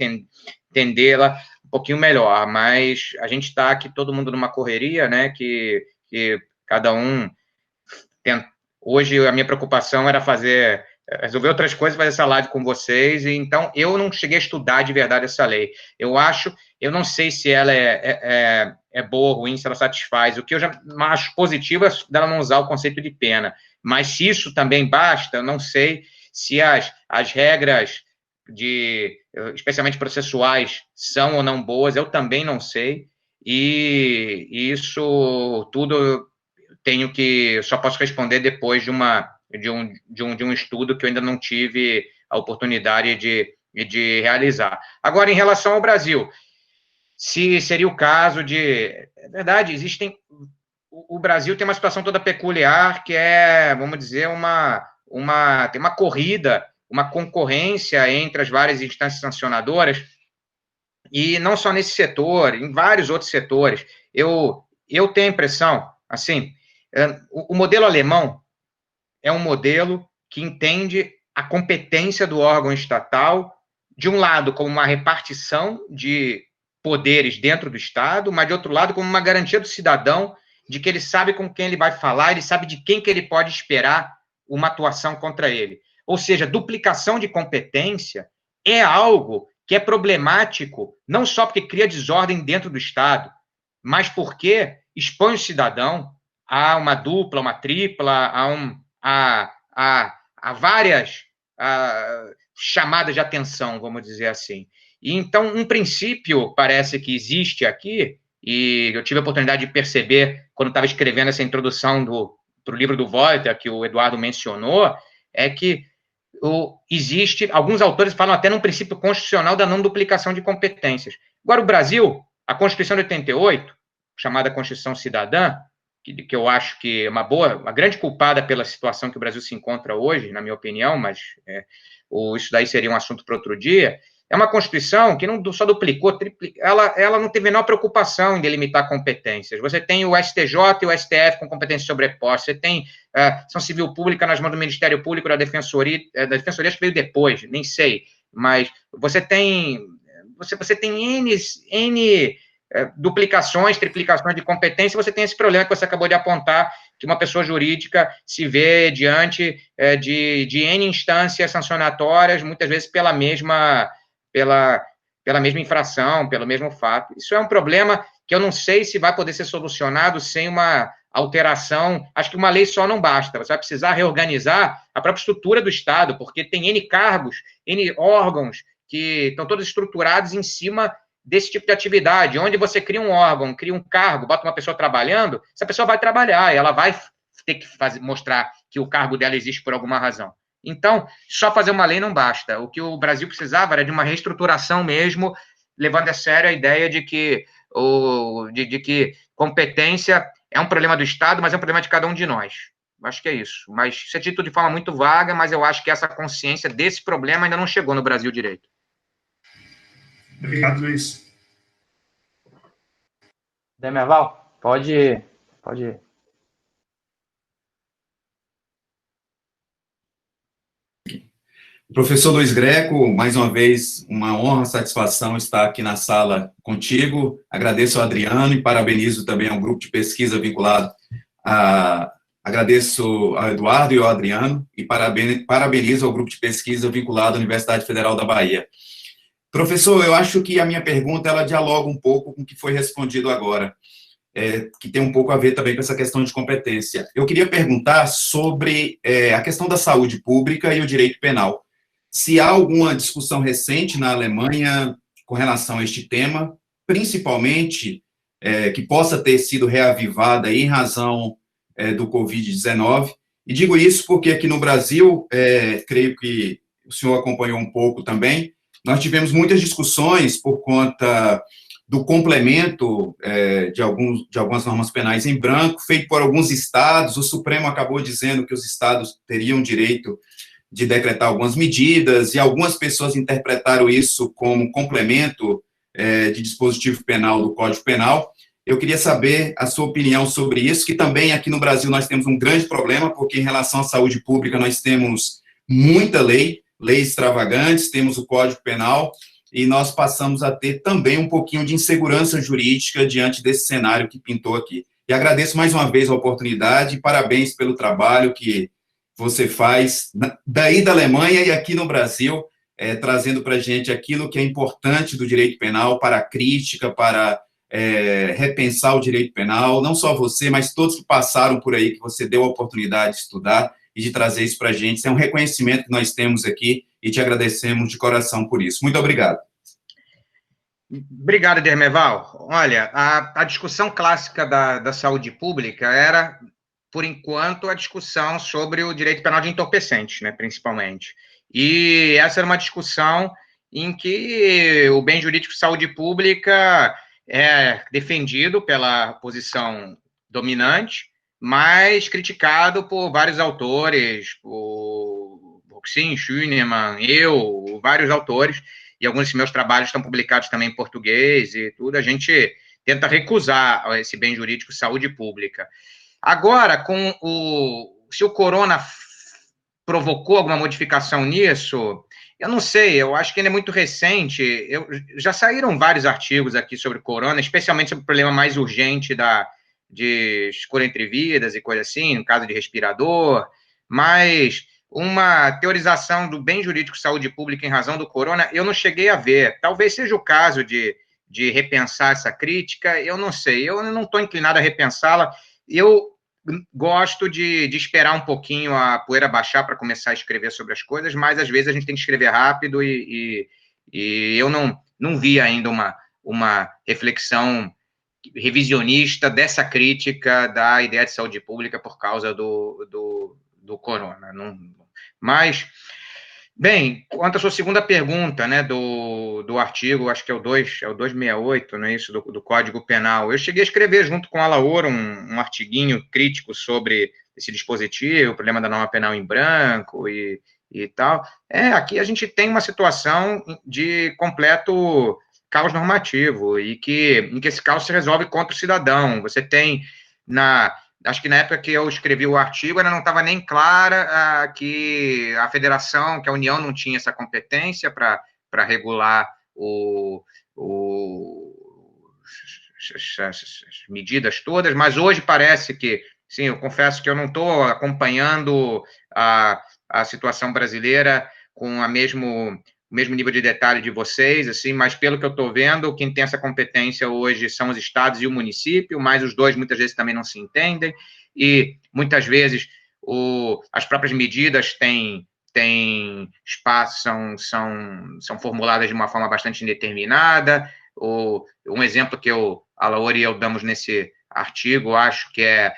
Speaker 3: entendê-la um pouquinho melhor. Mas a gente está aqui todo mundo numa correria, né? Que cada um tem. Hoje a minha preocupação era resolver outras coisas, fazer essa live com vocês, e então eu não cheguei a estudar de verdade essa lei. Eu não sei se ela é boa ou ruim, se ela satisfaz. O que eu já acho positivo é dela não usar o conceito de pena, mas se isso também basta, eu não sei se as regras especialmente processuais, são ou não boas, eu também não sei, e isso tudo só posso responder depois de um estudo que eu ainda não tive a oportunidade de realizar. Agora, em relação ao Brasil, se seria o caso é verdade, o Brasil tem uma situação toda peculiar, que vamos dizer, tem uma corrida, uma concorrência entre as várias instâncias sancionadoras, e não só nesse setor, em vários outros setores. Eu tenho a impressão, assim, o modelo alemão é um modelo que entende a competência do órgão estatal, de um lado, como uma repartição de poderes dentro do Estado, mas, de outro lado, como uma garantia do cidadão de que ele sabe com quem ele vai falar, ele sabe de quem que ele pode esperar uma atuação contra ele. Ou seja, duplicação de competência é algo que é problemático, não só porque cria desordem dentro do Estado, mas porque expõe o cidadão a uma dupla, uma tripla, a várias chamadas de atenção, vamos dizer assim. E, então, um princípio parece que existe aqui, e eu tive a oportunidade de perceber quando estava escrevendo essa introdução para o livro do Voltaire, que o Eduardo mencionou, é que alguns autores falam até num princípio constitucional da não duplicação de competências. Agora, o Brasil, a Constituição de 88, chamada Constituição Cidadã, que eu acho que é uma grande culpada pela situação que o Brasil se encontra hoje, na minha opinião, mas isso daí seria um assunto para outro dia, é uma Constituição que não só duplicou, ela não teve a menor preocupação em delimitar competências. Você tem o STJ e o STF com competência sobreposta, você tem ação civil pública nas mãos do Ministério Público, da Defensoria acho que veio depois, nem sei, mas você tem N duplicações, triplicações de competência, você tem esse problema que você acabou de apontar, que uma pessoa jurídica se vê diante de N instâncias sancionatórias, muitas vezes pela mesma infração, pelo mesmo fato. Isso é um problema que eu não sei se vai poder ser solucionado sem uma alteração. Acho que uma lei só não basta, você vai precisar reorganizar a própria estrutura do Estado, porque tem N cargos, N órgãos que estão todos estruturados em cima desse tipo de atividade, onde você cria um órgão, cria um cargo, bota uma pessoa trabalhando, essa pessoa vai trabalhar, ela vai ter que mostrar que o cargo dela existe por alguma razão. Então, só fazer uma lei não basta. O que o Brasil precisava era de uma reestruturação mesmo, levando a sério a ideia de que competência é um problema do Estado, mas é um problema de cada um de nós. Acho que é isso. Mas isso é dito de forma muito vaga, mas eu acho que essa consciência desse problema ainda não chegou no Brasil direito.
Speaker 2: Obrigado, Luiz.
Speaker 1: Demerval, pode ir.
Speaker 5: Professor Luiz Greco, mais uma vez, uma honra, satisfação estar aqui na sala contigo. Agradeço ao Adriano e parabenizo também ao grupo de pesquisa vinculado agradeço ao Eduardo e ao Adriano e parabenizo ao grupo de pesquisa vinculado à Universidade Federal da Bahia. Professor, eu acho que a minha pergunta, ela dialoga um pouco com o que foi respondido agora, que tem um pouco a ver também com essa questão de competência. Eu queria perguntar sobre a questão da saúde pública e o direito penal. Se há alguma discussão recente na Alemanha com relação a este tema, principalmente que possa ter sido reavivada em razão do Covid-19, e digo isso porque aqui no Brasil, creio que o senhor acompanhou um pouco também, nós tivemos muitas discussões por conta do complemento de algumas normas penais em branco, feito por alguns estados. O Supremo acabou dizendo que os estados teriam direito de decretar algumas medidas, e algumas pessoas interpretaram isso como complemento de dispositivo penal do Código Penal. Eu queria saber a sua opinião sobre isso, que também aqui no Brasil nós temos um grande problema, porque em relação à saúde pública nós temos muita leis extravagantes, temos o Código Penal, e nós passamos a ter também um pouquinho de insegurança jurídica diante desse cenário que pintou aqui. E agradeço mais uma vez a oportunidade, e parabéns pelo trabalho que você faz daí da Alemanha e aqui no Brasil, trazendo para a gente aquilo que é importante do direito penal para a crítica, para repensar o direito penal, não só você, mas todos que passaram por aí, que você deu a oportunidade de estudar e de trazer isso para a gente. Isso é um reconhecimento que nós temos aqui e te agradecemos de coração por isso. Muito obrigado.
Speaker 3: Obrigado, Dermeval. Olha, a discussão clássica da saúde pública era, por enquanto, a discussão sobre o direito penal de entorpecentes, né, principalmente. E essa era uma discussão em que o bem jurídico de saúde pública é defendido pela posição dominante, mas criticado por vários autores, por Boxin, Schünemann, vários autores, e alguns desses meus trabalhos estão publicados também em português e tudo. A gente tenta recusar esse bem jurídico de saúde pública. Agora, se o corona provocou alguma modificação nisso, eu não sei, eu acho que ele é muito recente. Já saíram vários artigos aqui sobre o corona, especialmente sobre o problema mais urgente de escolha entre vidas e coisa assim, no caso de respirador, mas uma teorização do bem jurídico de saúde pública em razão do corona, eu não cheguei a ver. Talvez seja o caso de repensar essa crítica, eu não sei, eu não estou inclinado a repensá-la. Eu gosto de esperar um pouquinho a poeira baixar para começar a escrever sobre as coisas, mas às vezes a gente tem que escrever rápido e eu não vi ainda uma reflexão revisionista dessa crítica da ideia de saúde pública por causa do corona. Mas, bem, quanto à sua segunda pergunta, né, do artigo, acho que é o 268, não é isso, do Código Penal, eu cheguei a escrever junto com a Laura um artiguinho crítico sobre esse dispositivo, o problema da norma penal em branco e tal. Aqui a gente tem uma situação de completo caos normativo, em que esse caos se resolve contra o cidadão. Você tem, acho que na época que eu escrevi o artigo, ainda não estava nem clara que a federação, que a União não tinha essa competência para regular as medidas todas, mas hoje parece que, sim, eu confesso que eu não estou acompanhando a situação brasileira com mesmo nível de detalhe de vocês, assim, mas pelo que eu estou vendo, quem tem essa competência hoje são os estados e o município, mas os dois muitas vezes também não se entendem, e muitas vezes as próprias medidas têm espaço, são formuladas de uma forma bastante indeterminada. Um exemplo que a Laura e eu damos nesse artigo, acho que era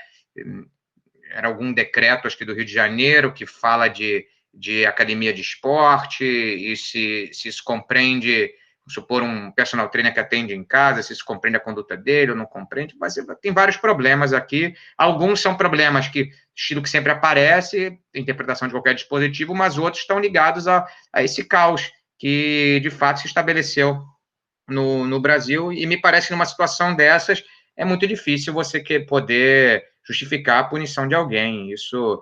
Speaker 3: algum decreto, acho que do Rio de Janeiro, que fala de academia de esporte, e se isso compreende, vamos supor, um personal trainer que atende em casa, se isso compreende a conduta dele ou não compreende, mas tem vários problemas aqui. Alguns são problemas estilo que sempre aparece, interpretação de qualquer dispositivo, mas outros estão ligados a esse caos que, de fato, se estabeleceu no Brasil, e me parece que numa situação dessas é muito difícil você poder justificar a punição de alguém. Isso,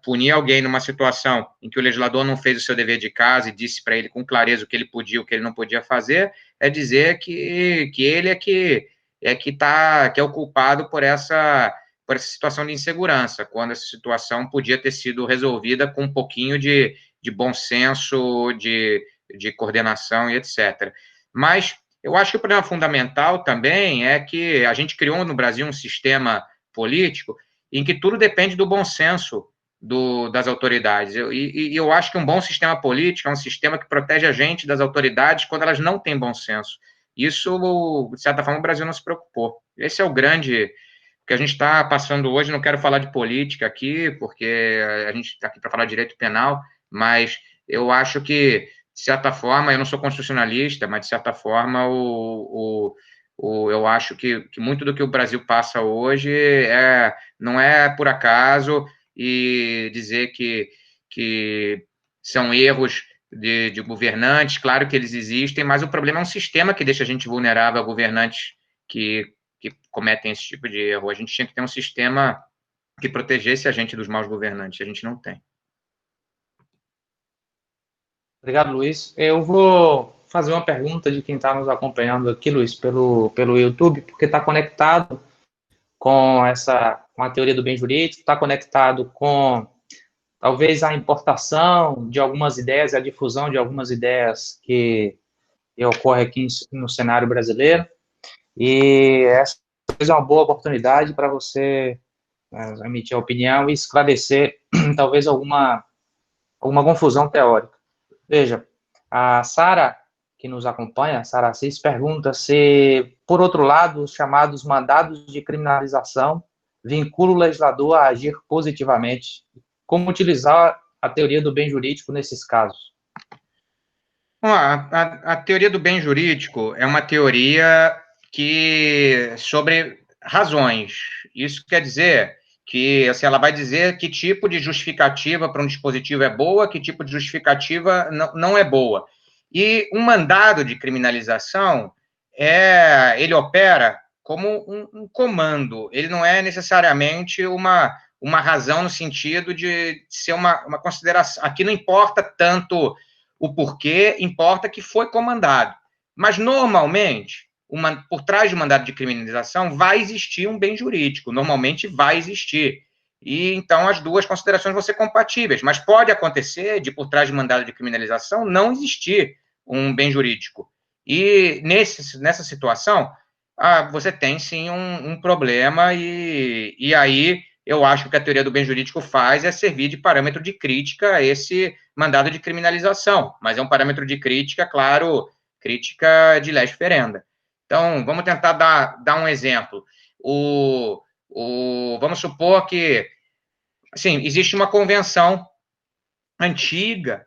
Speaker 3: punir alguém numa situação em que o legislador não fez o seu dever de casa e disse para ele com clareza o que ele podia e o que ele não podia fazer, é dizer que ele é o culpado por essa situação de insegurança, quando essa situação podia ter sido resolvida com um pouquinho de bom senso, de coordenação e etc. Mas eu acho que o problema fundamental também é que a gente criou no Brasil um sistema político em que tudo depende do bom senso das autoridades. E eu acho que um bom sistema político é um sistema que protege a gente das autoridades quando elas não têm bom senso. Isso, de certa forma, o Brasil não se preocupou. Esse é o grande que a gente está passando hoje. Não quero falar de política aqui, porque a gente está aqui para falar de direito penal, mas eu acho que, de certa forma, eu não sou constitucionalista, mas, de certa forma, eu acho que muito do que o Brasil passa hoje não é por acaso, e dizer que são erros de governantes, claro que eles existem, mas o problema é um sistema que deixa a gente vulnerável a governantes que cometem esse tipo de erro. A gente tinha que ter um sistema que protegesse a gente dos maus governantes, a gente não tem.
Speaker 1: Obrigado, Luiz. Eu vou fazer uma pergunta de quem está nos acompanhando aqui, Luiz, pelo YouTube, porque está conectado com a teoria do bem jurídico, está conectado com, talvez, a importação de algumas ideias, a difusão de algumas ideias que ocorre aqui no cenário brasileiro, e essa é uma boa oportunidade para você emitir a opinião e esclarecer, talvez, alguma confusão teórica. Veja, a Sara, que nos acompanha, a Sara Assis, pergunta se, por outro lado, os chamados mandados de criminalização vinculam o legislador a agir positivamente. Como utilizar a teoria do bem jurídico nesses casos?
Speaker 3: A teoria do bem jurídico é uma teoria sobre razões. Isso quer dizer que, assim, ela vai dizer que tipo de justificativa para um dispositivo é boa, que tipo de justificativa não é boa. E um mandado de criminalização, ele opera como um comando, ele não é necessariamente uma razão no sentido de ser uma consideração. Aqui não importa tanto o porquê, importa que foi comandado. Mas, normalmente, por trás de um mandado de criminalização vai existir um bem jurídico, normalmente vai existir. E, então, as duas considerações vão ser compatíveis, mas pode acontecer de, por trás de mandado de criminalização, não existir um bem jurídico. E, nessa situação, você tem, sim, um problema, e aí eu acho que o que a teoria do bem jurídico faz é servir de parâmetro de crítica a esse mandado de criminalização, mas é um parâmetro de crítica, claro, crítica de lege ferenda. Então, vamos tentar dar um exemplo. Vamos supor que, assim, existe uma convenção antiga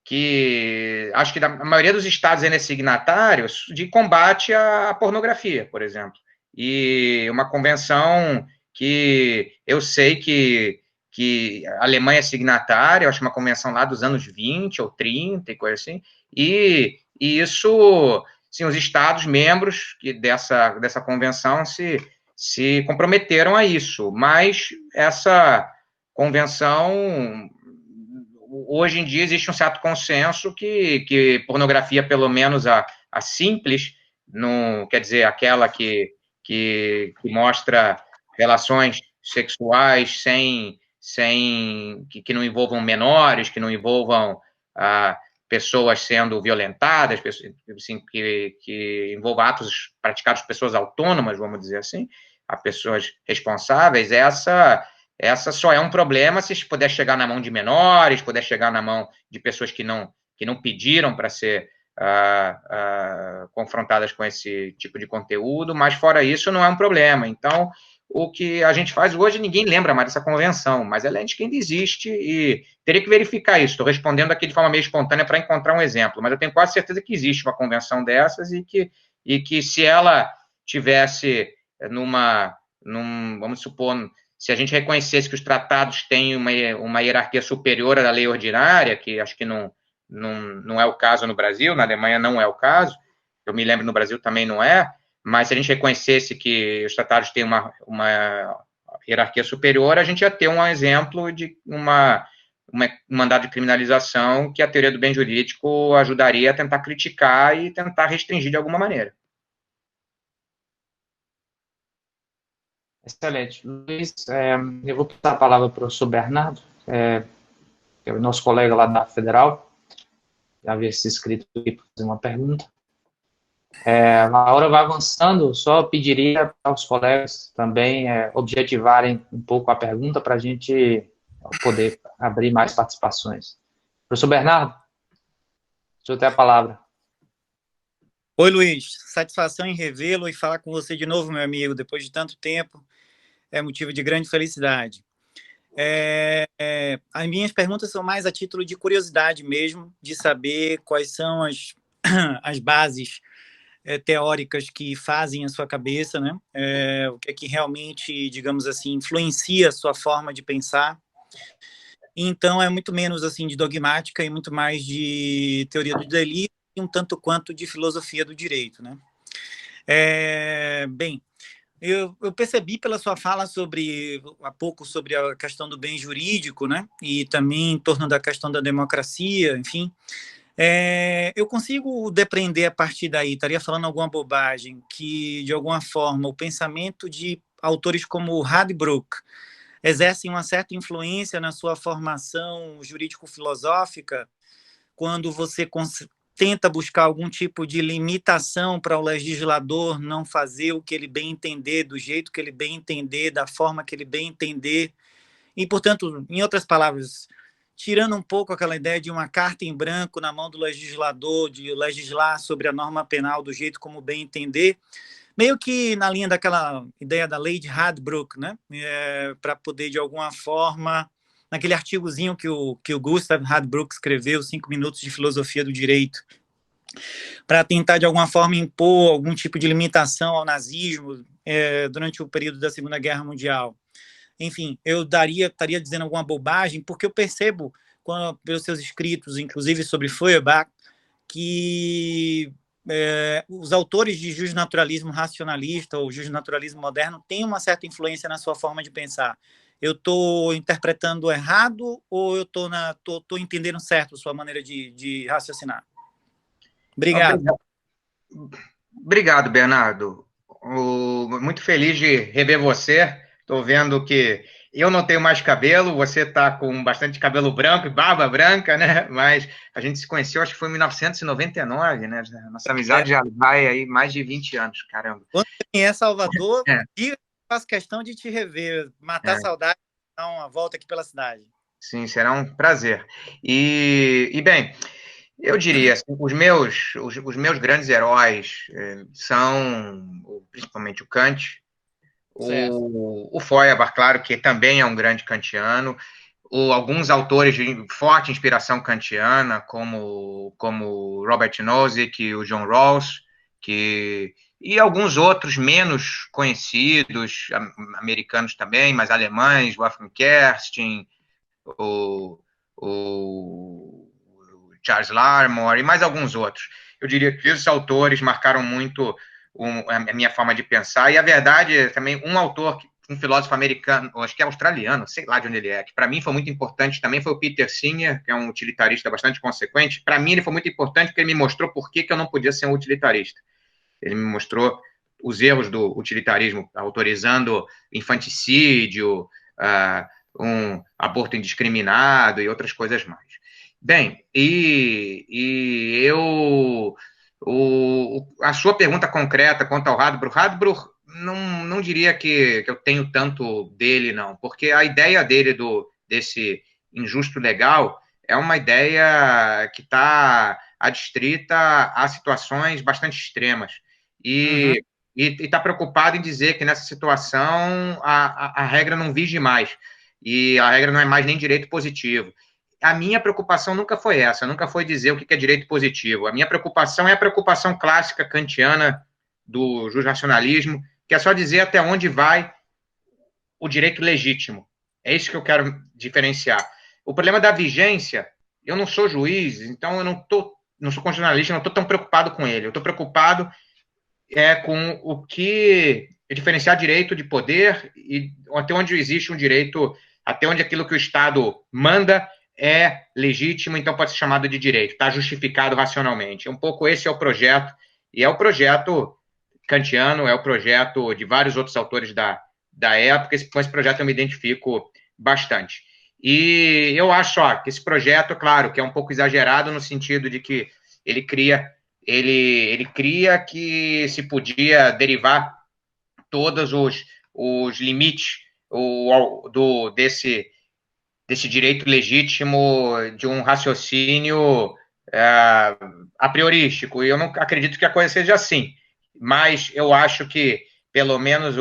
Speaker 3: que acho que a maioria dos estados é signatários de combate à pornografia, por exemplo. E uma convenção que eu sei que a Alemanha é signatária, eu acho uma convenção lá dos anos 20 ou 30 e coisa assim, e isso, sim, os estados membros dessa convenção se comprometeram a isso, mas essa convenção, hoje em dia existe um certo consenso que pornografia, pelo menos a simples, não quer dizer aquela que mostra relações sexuais que não envolvam menores, que não envolvam pessoas sendo violentadas, pessoas, assim, que envolvam atos praticados por pessoas autônomas, vamos dizer assim, a pessoas responsáveis, essa só é um problema se puder chegar na mão de menores, puder chegar na mão de pessoas que não pediram para ser confrontadas com esse tipo de conteúdo, mas fora isso não é um problema. Então, o que a gente faz hoje, ninguém lembra mais dessa convenção, mas ela ainda existe e teria que verificar isso. Estou respondendo aqui de forma meio espontânea para encontrar um exemplo, mas eu tenho quase certeza que existe uma convenção dessas e que se ela tivesse vamos supor, se a gente reconhecesse que os tratados têm uma hierarquia superior à da lei ordinária, que acho que não é o caso no Brasil, na Alemanha não é o caso, eu me lembro no Brasil também não é, mas se a gente reconhecesse que os tratados têm uma hierarquia superior, a gente ia ter um exemplo de um mandado de criminalização que a teoria do bem jurídico ajudaria a tentar criticar e tentar restringir de alguma maneira.
Speaker 1: Excelente. Luiz, eu vou passar a palavra para o professor Bernardo, que é o nosso colega lá da Federal, já havia se inscrito aqui para fazer uma pergunta. A hora vai avançando, só pediria para os colegas também objetivarem um pouco a pergunta para a gente poder abrir mais participações. Professor Bernardo, o senhor tem a palavra.
Speaker 6: Oi, Luiz. Satisfação em revê-lo e falar com você de novo, meu amigo, depois de tanto tempo. É motivo de grande felicidade. As minhas perguntas são mais a título de curiosidade mesmo, de saber quais são as bases teóricas que fazem a sua cabeça, né? O que é que realmente, digamos assim, influencia a sua forma de pensar. Então, é muito menos assim de dogmática e muito mais de teoria do delírio e um tanto quanto de filosofia do direito, né? Bem, eu percebi pela sua fala há pouco sobre a questão do bem jurídico, né? E também em torno da questão da democracia, enfim. Eu consigo depreender a partir daí, estaria falando alguma bobagem, que, de alguma forma, o pensamento de autores como Radbruch exercem uma certa influência na sua formação jurídico-filosófica, quando você tenta buscar algum tipo de limitação para o legislador não fazer o que ele bem entender, do jeito que ele bem entender, da forma que ele bem entender, e, portanto, em outras palavras, tirando um pouco aquela ideia de uma carta em branco na mão do legislador, de legislar sobre a norma penal do jeito como bem entender, meio que na linha daquela ideia da lei de Radbruch, né? Para poder, de alguma forma, naquele artigozinho que o Gustav Radbruch escreveu, 5 minutos de filosofia do direito, para tentar, de alguma forma, impor algum tipo de limitação ao nazismo durante o período da Segunda Guerra Mundial. Enfim, eu estaria dizendo alguma bobagem, porque eu percebo, pelos seus escritos, inclusive sobre Feuerbach, que os autores de justnaturalismo racionalista ou justnaturalismo moderno têm uma certa influência na sua forma de pensar. Eu estou interpretando errado ou eu estou entendendo certo a sua maneira de raciocinar? Obrigado.
Speaker 3: Obrigado, Bernardo. Muito feliz de rever você. Estou vendo que eu não tenho mais cabelo, você está com bastante cabelo branco e barba branca, né? Mas a gente se conheceu, acho que foi em 1999, né? Nossa amizade já vai aí mais de 20 anos, caramba.
Speaker 6: Quando você vier Salvador, eu faço questão de te rever, matar a saudade, dar uma volta aqui pela cidade.
Speaker 3: Sim, será um prazer. E bem, eu diria, assim, os meus grandes heróis são, principalmente o Kant, o Feuerbach, claro, que também é um grande kantiano, alguns autores de forte inspiração kantiana, como Robert Nozick e o John Rawls, e alguns outros menos conhecidos, americanos também, mas alemães, Wolfgang Kerstin, o Charles Larmor e mais alguns outros. Eu diria que esses autores marcaram muito a minha forma de pensar, e a verdade, também um filósofo americano, acho que é australiano, sei lá de onde ele é, que para mim foi muito importante também, foi o Peter Singer, que é um utilitarista bastante consequente. Para mim ele foi muito importante porque ele me mostrou por que eu não podia ser um utilitarista. Ele me mostrou os erros do utilitarismo, autorizando infanticídio, um aborto indiscriminado e outras coisas mais. Bem, a sua pergunta concreta quanto ao Radbruch, não diria que eu tenho tanto dele, não, porque a ideia dele desse injusto legal é uma ideia que está adstrita a situações bastante extremas. E está preocupado em dizer que nessa situação a regra não vige mais, e a regra não é mais nem direito positivo. A minha preocupação nunca foi essa, nunca foi dizer o que é direito positivo. A minha preocupação é a preocupação clássica kantiana do justnacionalismo, que é só dizer até onde vai o direito legítimo. É isso que eu quero diferenciar. O problema da vigência, eu não sou juiz, então eu não sou constitucionalista, não estou tão preocupado com ele. Eu estou preocupado com o que é diferenciar direito de poder e até onde existe um direito, até onde aquilo que o Estado manda é legítimo, então pode ser chamado de direito, está justificado racionalmente. Um pouco esse é o projeto, e é o projeto kantiano, é o projeto de vários outros autores da época. Com esse projeto eu me identifico bastante. E eu acho que esse projeto, claro, que é um pouco exagerado no sentido de que ele cria que se podia derivar todos os limites desse direito legítimo de um raciocínio a priorístico. E eu não acredito que a coisa seja assim. Mas eu acho que, pelo menos,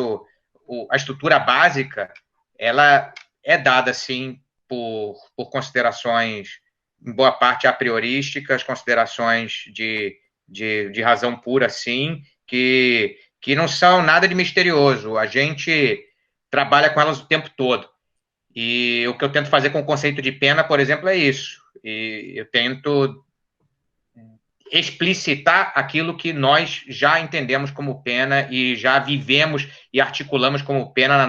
Speaker 3: a estrutura básica, ela é dada, sim, por considerações, em boa parte, a priorísticas, considerações de razão pura, sim, que não são nada de misterioso. A gente trabalha com elas o tempo todo. E o que eu tento fazer com o conceito de pena, por exemplo, é isso. E eu tento explicitar aquilo que nós já entendemos como pena e já vivemos e articulamos como pena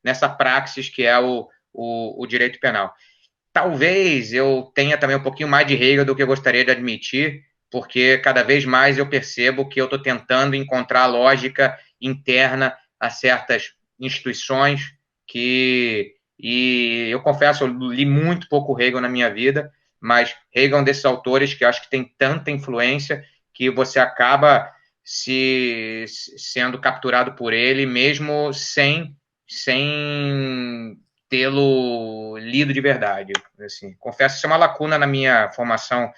Speaker 3: nessa praxis que é o direito penal. Talvez eu tenha também um pouquinho mais de Hegel do que eu gostaria de admitir, porque cada vez mais eu percebo que eu estou tentando encontrar lógica interna a certas instituições e eu confesso, eu li muito pouco Hegel na minha vida, mas Hegel é um desses autores que eu acho que tem tanta influência que você acaba sendo capturado por ele, mesmo sem tê-lo lido de verdade. Assim, confesso que isso é uma lacuna na minha formação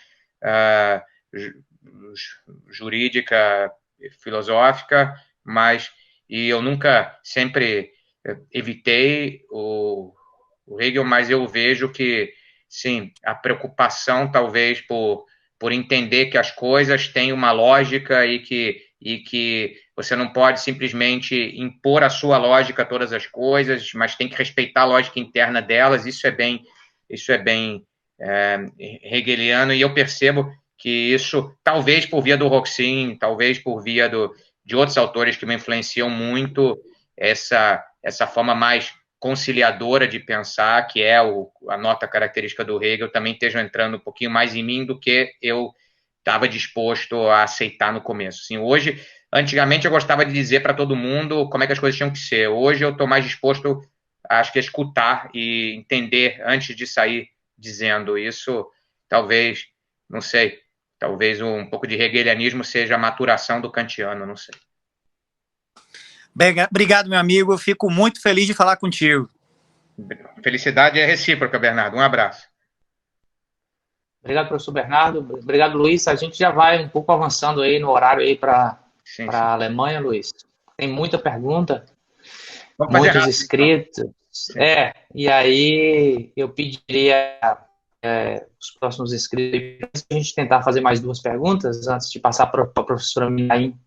Speaker 3: jurídica, filosófica, e eu nunca, sempre evitei o Hegel, mas eu vejo que, sim, a preocupação talvez por entender que as coisas têm uma lógica e que você não pode simplesmente impor a sua lógica a todas as coisas, mas tem que respeitar a lógica interna delas. Isso é bem hegeliano, e eu percebo que isso, talvez por via do Roxin, talvez por via de outros autores que me influenciam muito, essa forma mais conciliadora de pensar, que é a nota característica do Hegel, também estejam entrando um pouquinho mais em mim do que eu estava disposto a aceitar no começo. Assim, antigamente eu gostava de dizer para todo mundo como é que as coisas tinham que ser. Hoje eu estou mais disposto, acho que, a escutar e entender antes de sair dizendo isso. Talvez, não sei, talvez um pouco de hegelianismo seja a maturação do kantiano, não sei.
Speaker 6: Obrigado, meu amigo. Eu fico muito feliz de falar contigo.
Speaker 3: Felicidade é recíproca, Bernardo. Um abraço.
Speaker 1: Obrigado, professor Bernardo. Obrigado, Luiz. A gente já vai um pouco avançando aí no horário aí para a Alemanha, Luiz. Tem muita pergunta, muitos inscritos. E aí eu pediria os próximos inscritos a gente tentar fazer mais 2 perguntas antes de passar para a professora Minaim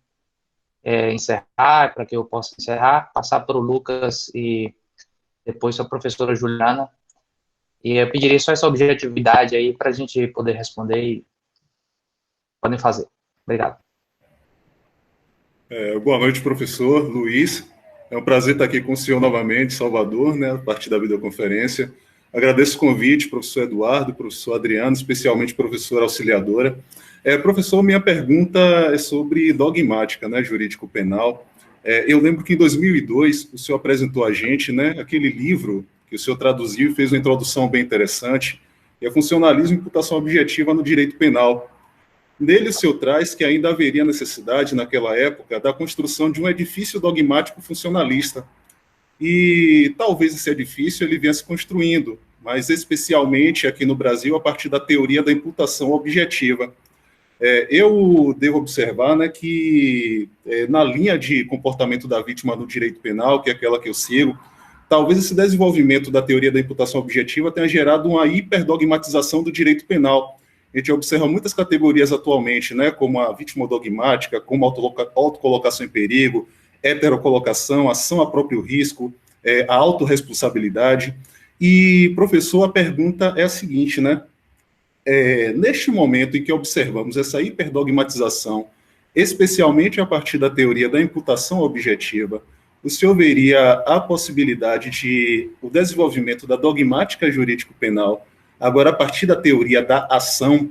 Speaker 1: encerrar, para que eu possa encerrar, passar para o Lucas e depois para a professora Juliana. E eu pediria só essa objetividade aí para a gente poder responder e podem fazer. Obrigado.
Speaker 7: Boa noite, professor Luiz. É um prazer estar aqui com o senhor novamente, Salvador, a partir da videoconferência. Agradeço o convite, professor Eduardo, professor Adriano, especialmente professora auxiliadora. Professor, minha pergunta é sobre dogmática, jurídico-penal. Eu lembro que em 2002 o senhor apresentou a gente aquele livro que o senhor traduziu e fez uma introdução bem interessante, e a funcionalismo e imputação objetiva no direito penal. Nele, o senhor traz que ainda haveria necessidade, naquela época, da construção de um edifício dogmático funcionalista. E talvez esse edifício ele venha se construindo, mas especialmente aqui no Brasil, a partir da teoria da imputação objetiva. Eu devo observar, né, que na linha de comportamento da vítima no direito penal, que é aquela que eu sigo, talvez esse desenvolvimento da teoria da imputação objetiva tenha gerado uma hiperdogmatização do direito penal. A gente observa muitas categorias atualmente, né, como a vítima dogmática, como a autocolocação em perigo, heterocolocação, ação a próprio risco, a autorresponsabilidade. E, professor, a pergunta é a seguinte, né? Neste momento em que observamos essa hiperdogmatização, especialmente a partir da teoria da imputação objetiva, o senhor veria a possibilidade de o desenvolvimento da dogmática jurídico-penal, agora a partir da teoria da ação,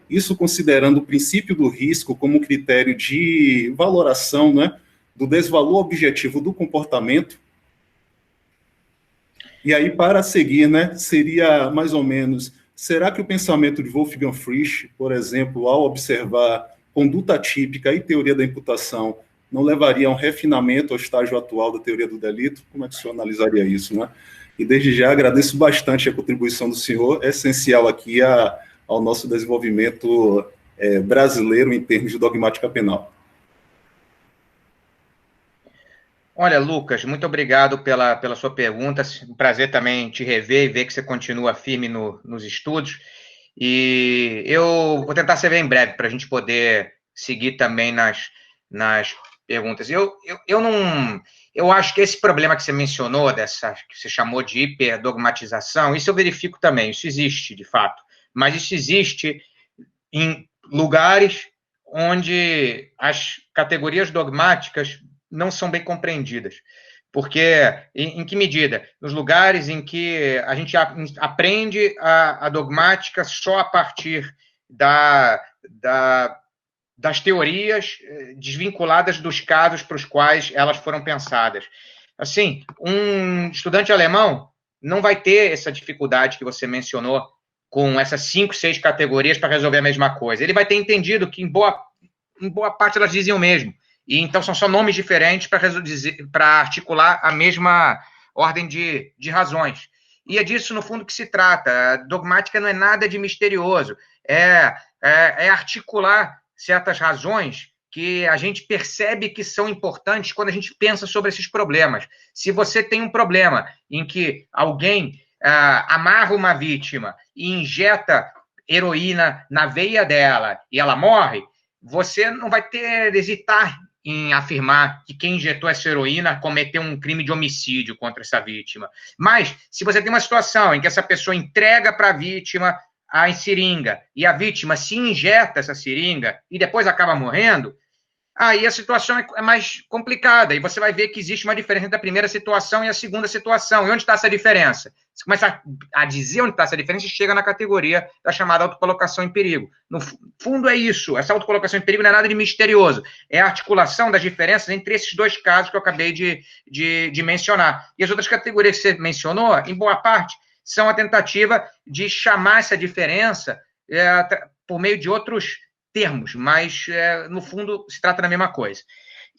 Speaker 7: isso considerando o princípio do risco como critério de valoração, né, do desvalor objetivo do comportamento? E aí, para seguir, né, seria mais ou menos, será que o pensamento de Wolfgang Frisch, por exemplo, ao observar conduta típica e teoria da imputação, não levaria a um refinamento ao estágio atual da teoria do delito? Como é que o senhor analisaria isso, né? E desde já agradeço bastante a contribuição do senhor, é essencial aqui ao nosso desenvolvimento brasileiro em termos de dogmática penal.
Speaker 3: Olha, Lucas, muito obrigado pela sua pergunta. Um prazer também te rever e ver que você continua firme nos estudos. E eu vou tentar ser bem breve para a gente poder seguir também nas perguntas. Eu acho que esse problema que você mencionou, que você chamou de hiperdogmatização, isso eu verifico também, isso existe de fato. Mas isso existe em lugares onde as categorias dogmáticas não são bem compreendidas. Porque, em que medida? Nos lugares em que a gente aprende a dogmática só a partir das teorias desvinculadas dos casos para os quais elas foram pensadas. Assim, um estudante alemão não vai ter essa dificuldade que você mencionou com essas 5, 6 categorias para resolver a mesma coisa. Ele vai ter entendido que, em boa parte, elas dizem o mesmo. E então são só nomes diferentes para articular a mesma ordem de razões. E é disso, no fundo, que se trata. A dogmática não é nada de misterioso. É articular certas razões que a gente percebe que são importantes quando a gente pensa sobre esses problemas. Se você tem um problema em que alguém amarra uma vítima e injeta heroína na veia dela e ela morre, você não vai hesitar em afirmar que quem injetou essa heroína cometeu um crime de homicídio contra essa vítima. Mas, se você tem uma situação em que essa pessoa entrega para a vítima a seringa e a vítima se injeta essa seringa e depois acaba morrendo, aí a situação é mais complicada e você vai ver que existe uma diferença entre a primeira situação e a segunda situação. E onde está essa diferença? Você começa a dizer onde está essa diferença e chega na categoria da chamada autocolocação em perigo. No fundo é isso. Essa autocolocação em perigo não é nada de misterioso. É a articulação das diferenças entre esses dois casos que eu acabei de mencionar. E as outras categorias que você mencionou, em boa parte, são a tentativa de chamar essa diferença por meio de outros termos, mas, no fundo, se trata da mesma coisa.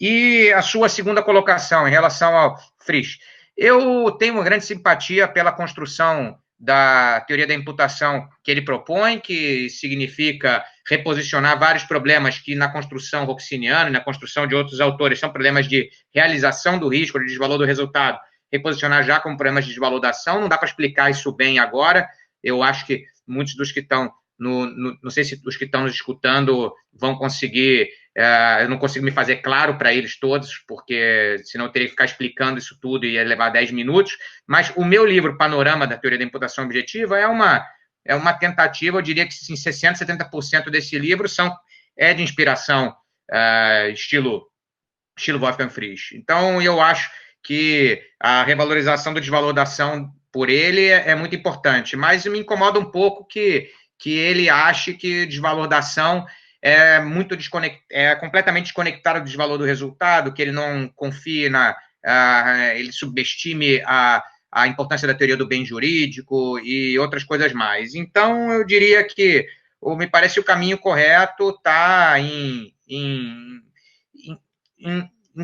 Speaker 3: E a sua segunda colocação, em relação ao Frisch. Eu tenho uma grande simpatia pela construção da teoria da imputação que ele propõe, que significa reposicionar vários problemas que, na construção roxiniana e na construção de outros autores, são problemas de realização do risco, de desvalor do resultado, reposicionar já como problemas de desvalor da ação. Não dá para explicar isso bem agora. Eu acho que muitos dos que estão não sei se os que estão nos escutando vão conseguir, eu não consigo me fazer claro para eles todos, porque senão eu teria que ficar explicando isso tudo e ia levar 10 minutos, mas o meu livro, Panorama da Teoria da Imputação Objetiva, é uma tentativa, eu diria que 60%, 70% desse livro é de inspiração estilo Wolfgang Frisch. Então, eu acho que a revalorização do desvalor da ação por ele é muito importante, mas me incomoda um pouco que ele ache que o desvalor da ação é completamente desconectado do desvalor do resultado, que ele não confie ele subestime a a importância da teoria do bem jurídico e outras coisas mais. Então, eu diria que me parece que o caminho correto está em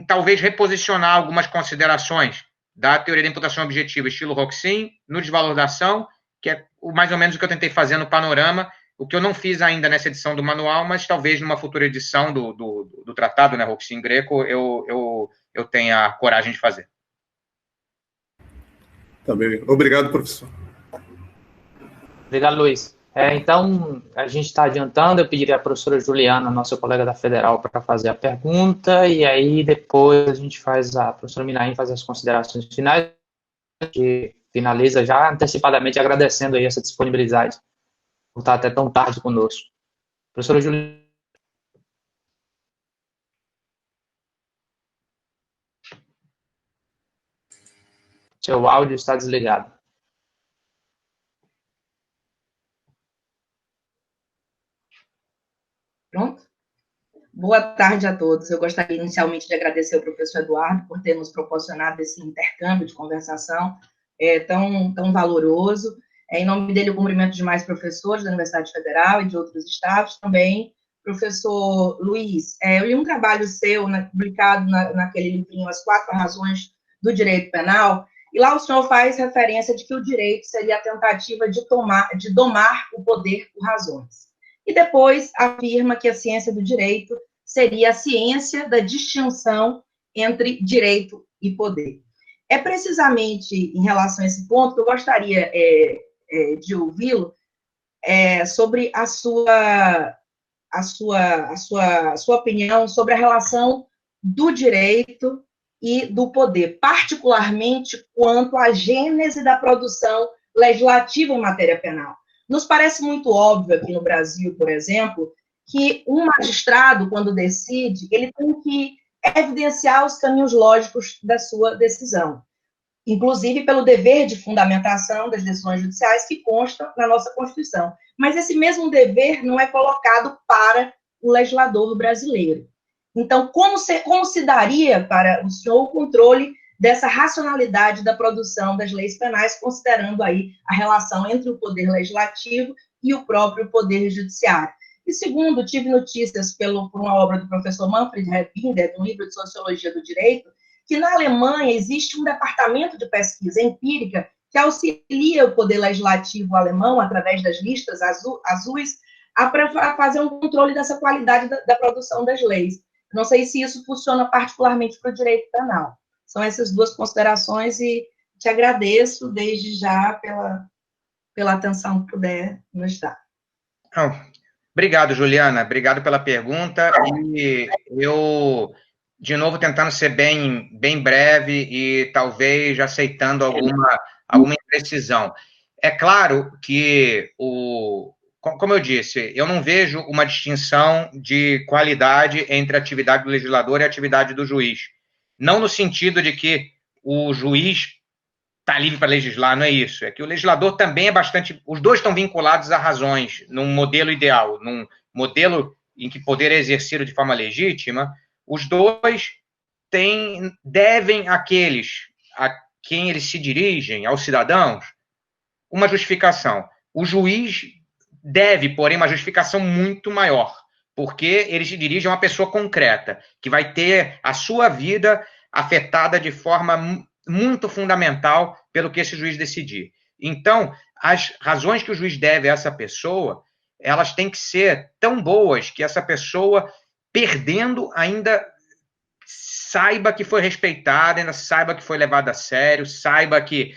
Speaker 3: talvez reposicionar algumas considerações da teoria da imputação objetiva, estilo Roxin, no desvalor da ação, que é mais ou menos o que eu tentei fazer no panorama, o que eu não fiz ainda nessa edição do manual, mas talvez numa futura edição do tratado, né, Roxin Greco, eu tenha a coragem de fazer.
Speaker 7: Também. Obrigado, professor.
Speaker 1: Obrigado, Luiz. Então, a gente está adiantando, eu pediria à professora Juliana, nossa colega da Federal, para fazer a pergunta, e aí depois a gente a professora Minaim faz as considerações finais, e finaliza já antecipadamente agradecendo aí essa disponibilidade, por estar até tão tarde conosco. Professora Juliana. Seu áudio está desligado.
Speaker 8: Pronto? Boa tarde a todos. Eu gostaria inicialmente de agradecer ao professor Eduardo por ter nos proporcionado esse intercâmbio de conversação tão valoroso. Em nome dele, eu cumprimento demais professores da Universidade Federal e de outros estados também. Professor Luiz, eu li um trabalho seu, publicado naquele livrinho As 4 Razões do Direito Penal, e lá o senhor faz referência de que o direito seria a tentativa de domar o poder por razões. E depois afirma que a ciência do direito seria a ciência da distinção entre direito e poder. É precisamente em relação a esse ponto que eu gostaria de ouvi-lo sobre a sua opinião sobre a relação do direito e do poder, particularmente quanto à gênese da produção legislativa em matéria penal. Nos parece muito óbvio aqui no Brasil, por exemplo, que um magistrado, quando decide, ele tem que evidenciar os caminhos lógicos da sua decisão, inclusive pelo dever de fundamentação das decisões judiciais que consta na nossa Constituição. Mas esse mesmo dever não é colocado para o legislador brasileiro. Então, como se daria para o senhor o controle dessa racionalidade da produção das leis penais, considerando aí a relação entre o poder legislativo e o próprio poder judiciário? E segundo, tive notícias por uma obra do professor Manfred Rebinder, do livro de Sociologia do Direito, que na Alemanha existe um departamento de pesquisa empírica que auxilia o poder legislativo alemão, através das listas azuis, a fazer um controle dessa qualidade da produção das leis. Não sei se isso funciona particularmente para o direito penal. São essas duas considerações e te agradeço desde já pela atenção que puder nos dar.
Speaker 3: Obrigado, Juliana. Obrigado pela pergunta. E eu, de novo, tentando ser bem breve e talvez aceitando alguma imprecisão. É claro que, como eu disse, eu não vejo uma distinção de qualidade entre a atividade do legislador e a atividade do juiz. Não no sentido de que o juiz está livre para legislar, não é isso. É que o legislador também é bastante... Os dois estão vinculados a razões, num modelo ideal, num modelo em que poder é exercido de forma legítima, os dois devem àqueles a quem eles se dirigem, aos cidadãos, uma justificação. O juiz deve, porém, uma justificação muito maior, porque ele se dirige a uma pessoa concreta, que vai ter a sua vida afetada de forma muito fundamental pelo que esse juiz decidir. Então, as razões que o juiz deve a essa pessoa, elas têm que ser tão boas que essa pessoa, perdendo, ainda saiba que foi respeitada, ainda saiba que foi levada a sério, saiba que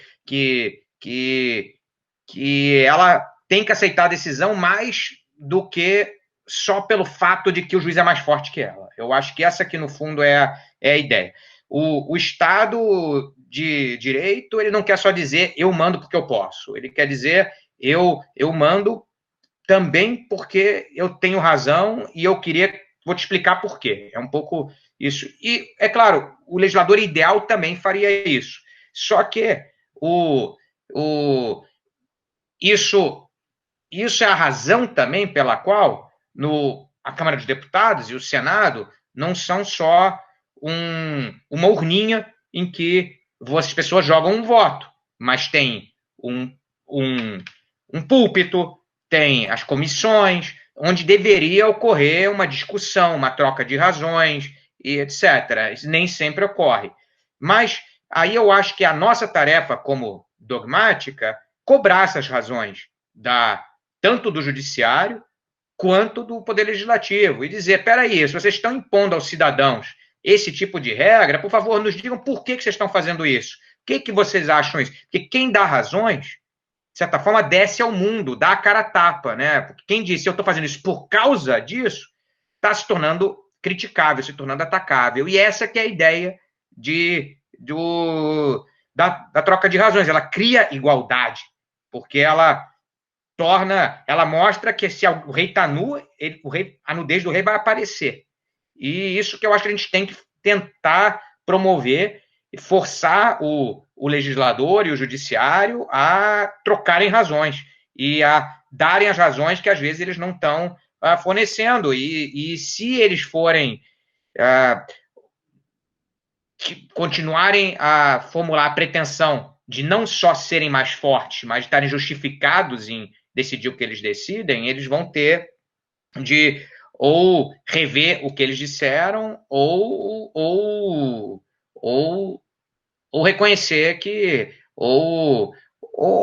Speaker 3: ela tem que aceitar a decisão mais do que só pelo fato de que o juiz é mais forte que ela. Eu acho que essa aqui, no fundo, é a ideia. O Estado de Direito, ele não quer só dizer eu mando porque eu posso. Ele quer dizer eu mando também porque eu tenho razão e vou te explicar por quê. É um pouco isso. E, é claro, o legislador ideal também faria isso. Só que isso é a razão também pela qual a Câmara dos Deputados e o Senado não são só uma urninha em que as pessoas jogam um voto. mas tem um púlpito, tem as comissões, onde deveria ocorrer uma discussão, uma troca de razões, e etc. Isso nem sempre ocorre. Mas aí eu acho que a nossa tarefa como dogmática cobrar essas razões tanto do judiciário quanto do Poder Legislativo e dizer, peraí, se vocês estão impondo aos cidadãos esse tipo de regra, por favor, nos digam por que vocês estão fazendo isso. O que vocês acham isso? Porque quem dá razões, de certa forma, desce ao mundo, dá a cara a tapa, né? Porque quem disse, eu estou fazendo isso por causa disso, está se tornando criticável, se tornando atacável. E essa que é a ideia da troca de razões. Ela cria igualdade, porque ela mostra que se o rei está nu, a nudez do rei vai aparecer. E isso que eu acho que a gente tem que tentar promover e forçar o legislador e o judiciário a trocarem razões e a darem as razões que às vezes eles não estão fornecendo. E se eles forem continuarem a formular a pretensão de não só serem mais fortes, mas de estarem justificados em decidir o que eles decidem, eles vão ter de ou rever o que eles disseram ou reconhecer que ou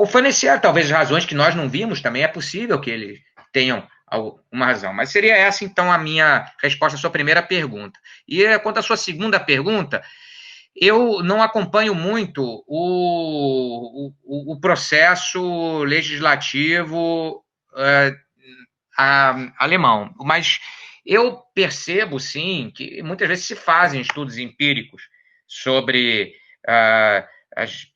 Speaker 3: fornecer talvez razões que nós não vimos. Também é possível que eles tenham uma razão. Mas seria essa, então, a minha resposta à sua primeira pergunta. E quanto à sua segunda pergunta, eu não acompanho muito o processo legislativo alemão, mas eu percebo, sim, que muitas vezes se fazem estudos empíricos sobre as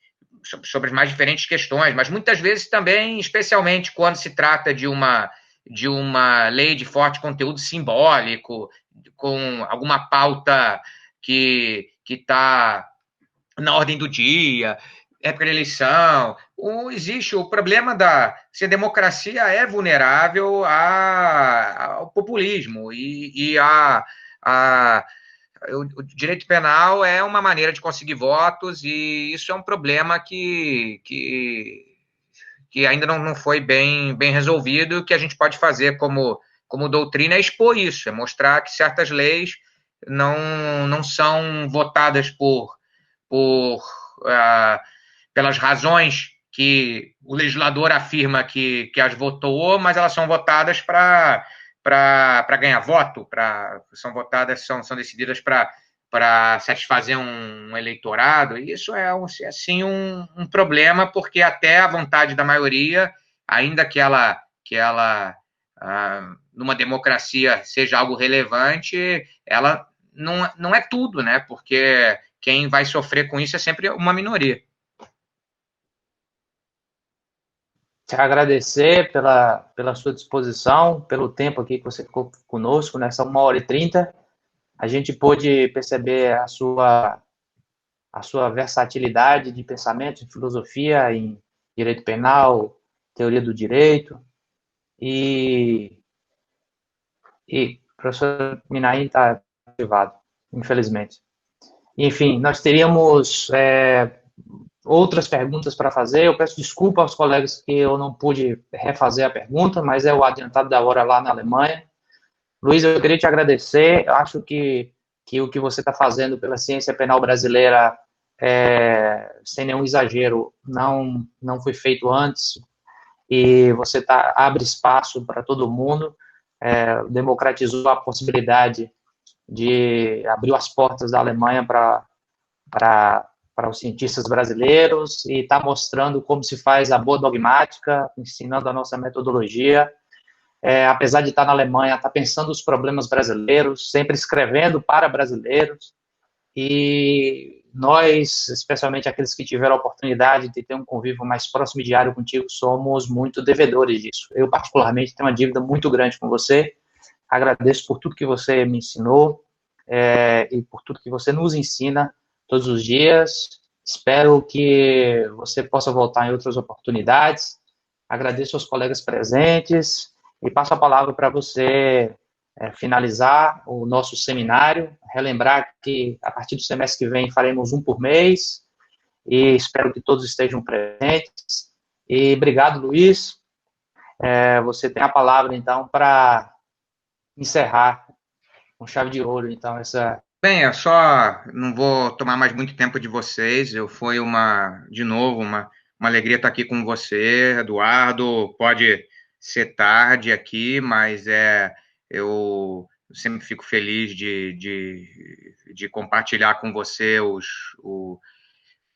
Speaker 3: mais diferentes questões, mas muitas vezes também, especialmente quando se trata de uma lei de forte conteúdo simbólico, com alguma pauta que está na ordem do dia, época de eleição, existe o problema se a democracia é vulnerável ao populismo e o direito penal é uma maneira de conseguir votos, e isso é um problema que ainda não foi bem resolvido. O que a gente pode fazer como doutrina é expor isso, é mostrar que certas leis não são votadas pelas razões que o legislador afirma que as votou, mas elas são votadas para ganhar voto, são decididas para satisfazer um eleitorado. E isso é sim um problema, porque até a vontade da maioria, ainda que ela numa democracia seja algo relevante, ela não é tudo, né? Porque quem vai sofrer com isso é sempre uma minoria.
Speaker 1: Te agradecer pela sua disposição, pelo tempo aqui que você ficou conosco, nessa 1h30. A gente pôde perceber a sua versatilidade de pensamento, em filosofia, em direito penal, teoria do direito. E o professor Minaim está ativado, infelizmente. Enfim, nós teríamos outras perguntas para fazer. Eu peço desculpa aos colegas que eu não pude refazer a pergunta, mas é o adiantado da hora lá na Alemanha. Luiz, eu queria te agradecer. Eu acho que o que você está fazendo pela ciência penal brasileira, sem nenhum exagero, não foi feito antes, e você abre espaço para todo mundo, democratizou a possibilidade abriu as portas da Alemanha para os cientistas brasileiros, e está mostrando como se faz a boa dogmática, ensinando a nossa metodologia. Apesar de estar na Alemanha, está pensando os problemas brasileiros, sempre escrevendo para brasileiros, e nós, especialmente aqueles que tiveram a oportunidade de ter um convívio mais próximo e diário contigo, somos muito devedores disso. Eu, particularmente, tenho uma dívida muito grande com você. Agradeço por tudo que você me ensinou e por tudo que você nos ensina todos os dias. Espero que você possa voltar em outras oportunidades. Agradeço aos colegas presentes e passo a palavra para você finalizar o nosso seminário. Relembrar que, a partir do semestre que vem, faremos um por mês, e espero que todos estejam presentes. E obrigado, Luiz. Você tem a palavra, então, para encerrar com chave de ouro, então, essa...
Speaker 3: Bem, eu só não vou tomar mais muito tempo de vocês. Foi de novo, uma alegria estar aqui com você, Eduardo. Pode ser tarde aqui, mas eu sempre fico feliz de compartilhar com você os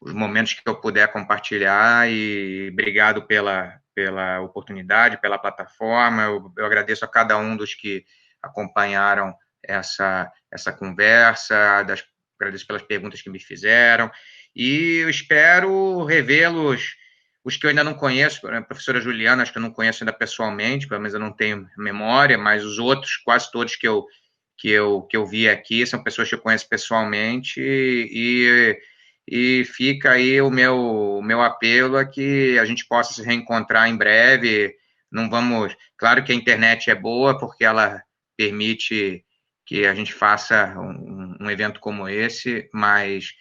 Speaker 3: momentos que eu puder compartilhar, e obrigado pela oportunidade, pela plataforma. Eu agradeço a cada um dos que acompanharam essa conversa, agradeço pelas perguntas que me fizeram, e eu espero revê-los, os que eu ainda não conheço, a professora Juliana, acho que eu não conheço ainda pessoalmente, pelo menos eu não tenho memória, mas os outros, quase todos que eu vi aqui, são pessoas que eu conheço pessoalmente, e fica aí o meu apelo a que a gente possa se reencontrar em breve. Não vamos... Claro que a internet é boa, porque ela permite que a gente faça um evento como esse, mas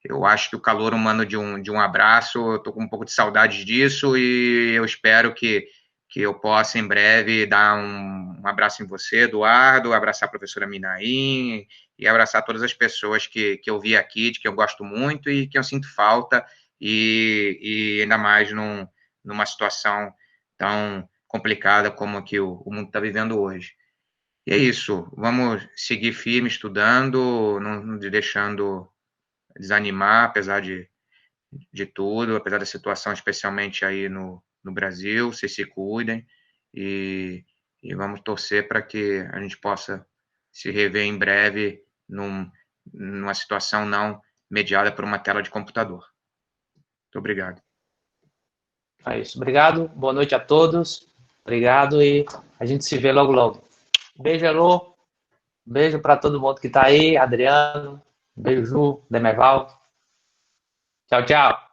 Speaker 3: eu acho que o calor humano de um abraço, eu estou com um pouco de saudade disso, e eu espero que eu possa, em breve, dar um abraço em você, Eduardo, abraçar a professora Minaim, e abraçar todas as pessoas que eu vi aqui, de que eu gosto muito e que eu sinto falta, e ainda mais numa situação tão complicada como a que o mundo está vivendo hoje. E é isso, vamos seguir firme estudando, não deixando desanimar, apesar de tudo, apesar da situação, especialmente aí no Brasil. Vocês se cuidem, e vamos torcer para que a gente possa se rever em breve numa situação não mediada por uma tela de computador. Muito obrigado.
Speaker 1: É isso, obrigado, boa noite a todos, obrigado, e a gente se vê logo, logo. Beijo, Elô. Beijo para todo mundo que está aí. Adriano. Beijo, Ju, Demerval. Tchau, tchau.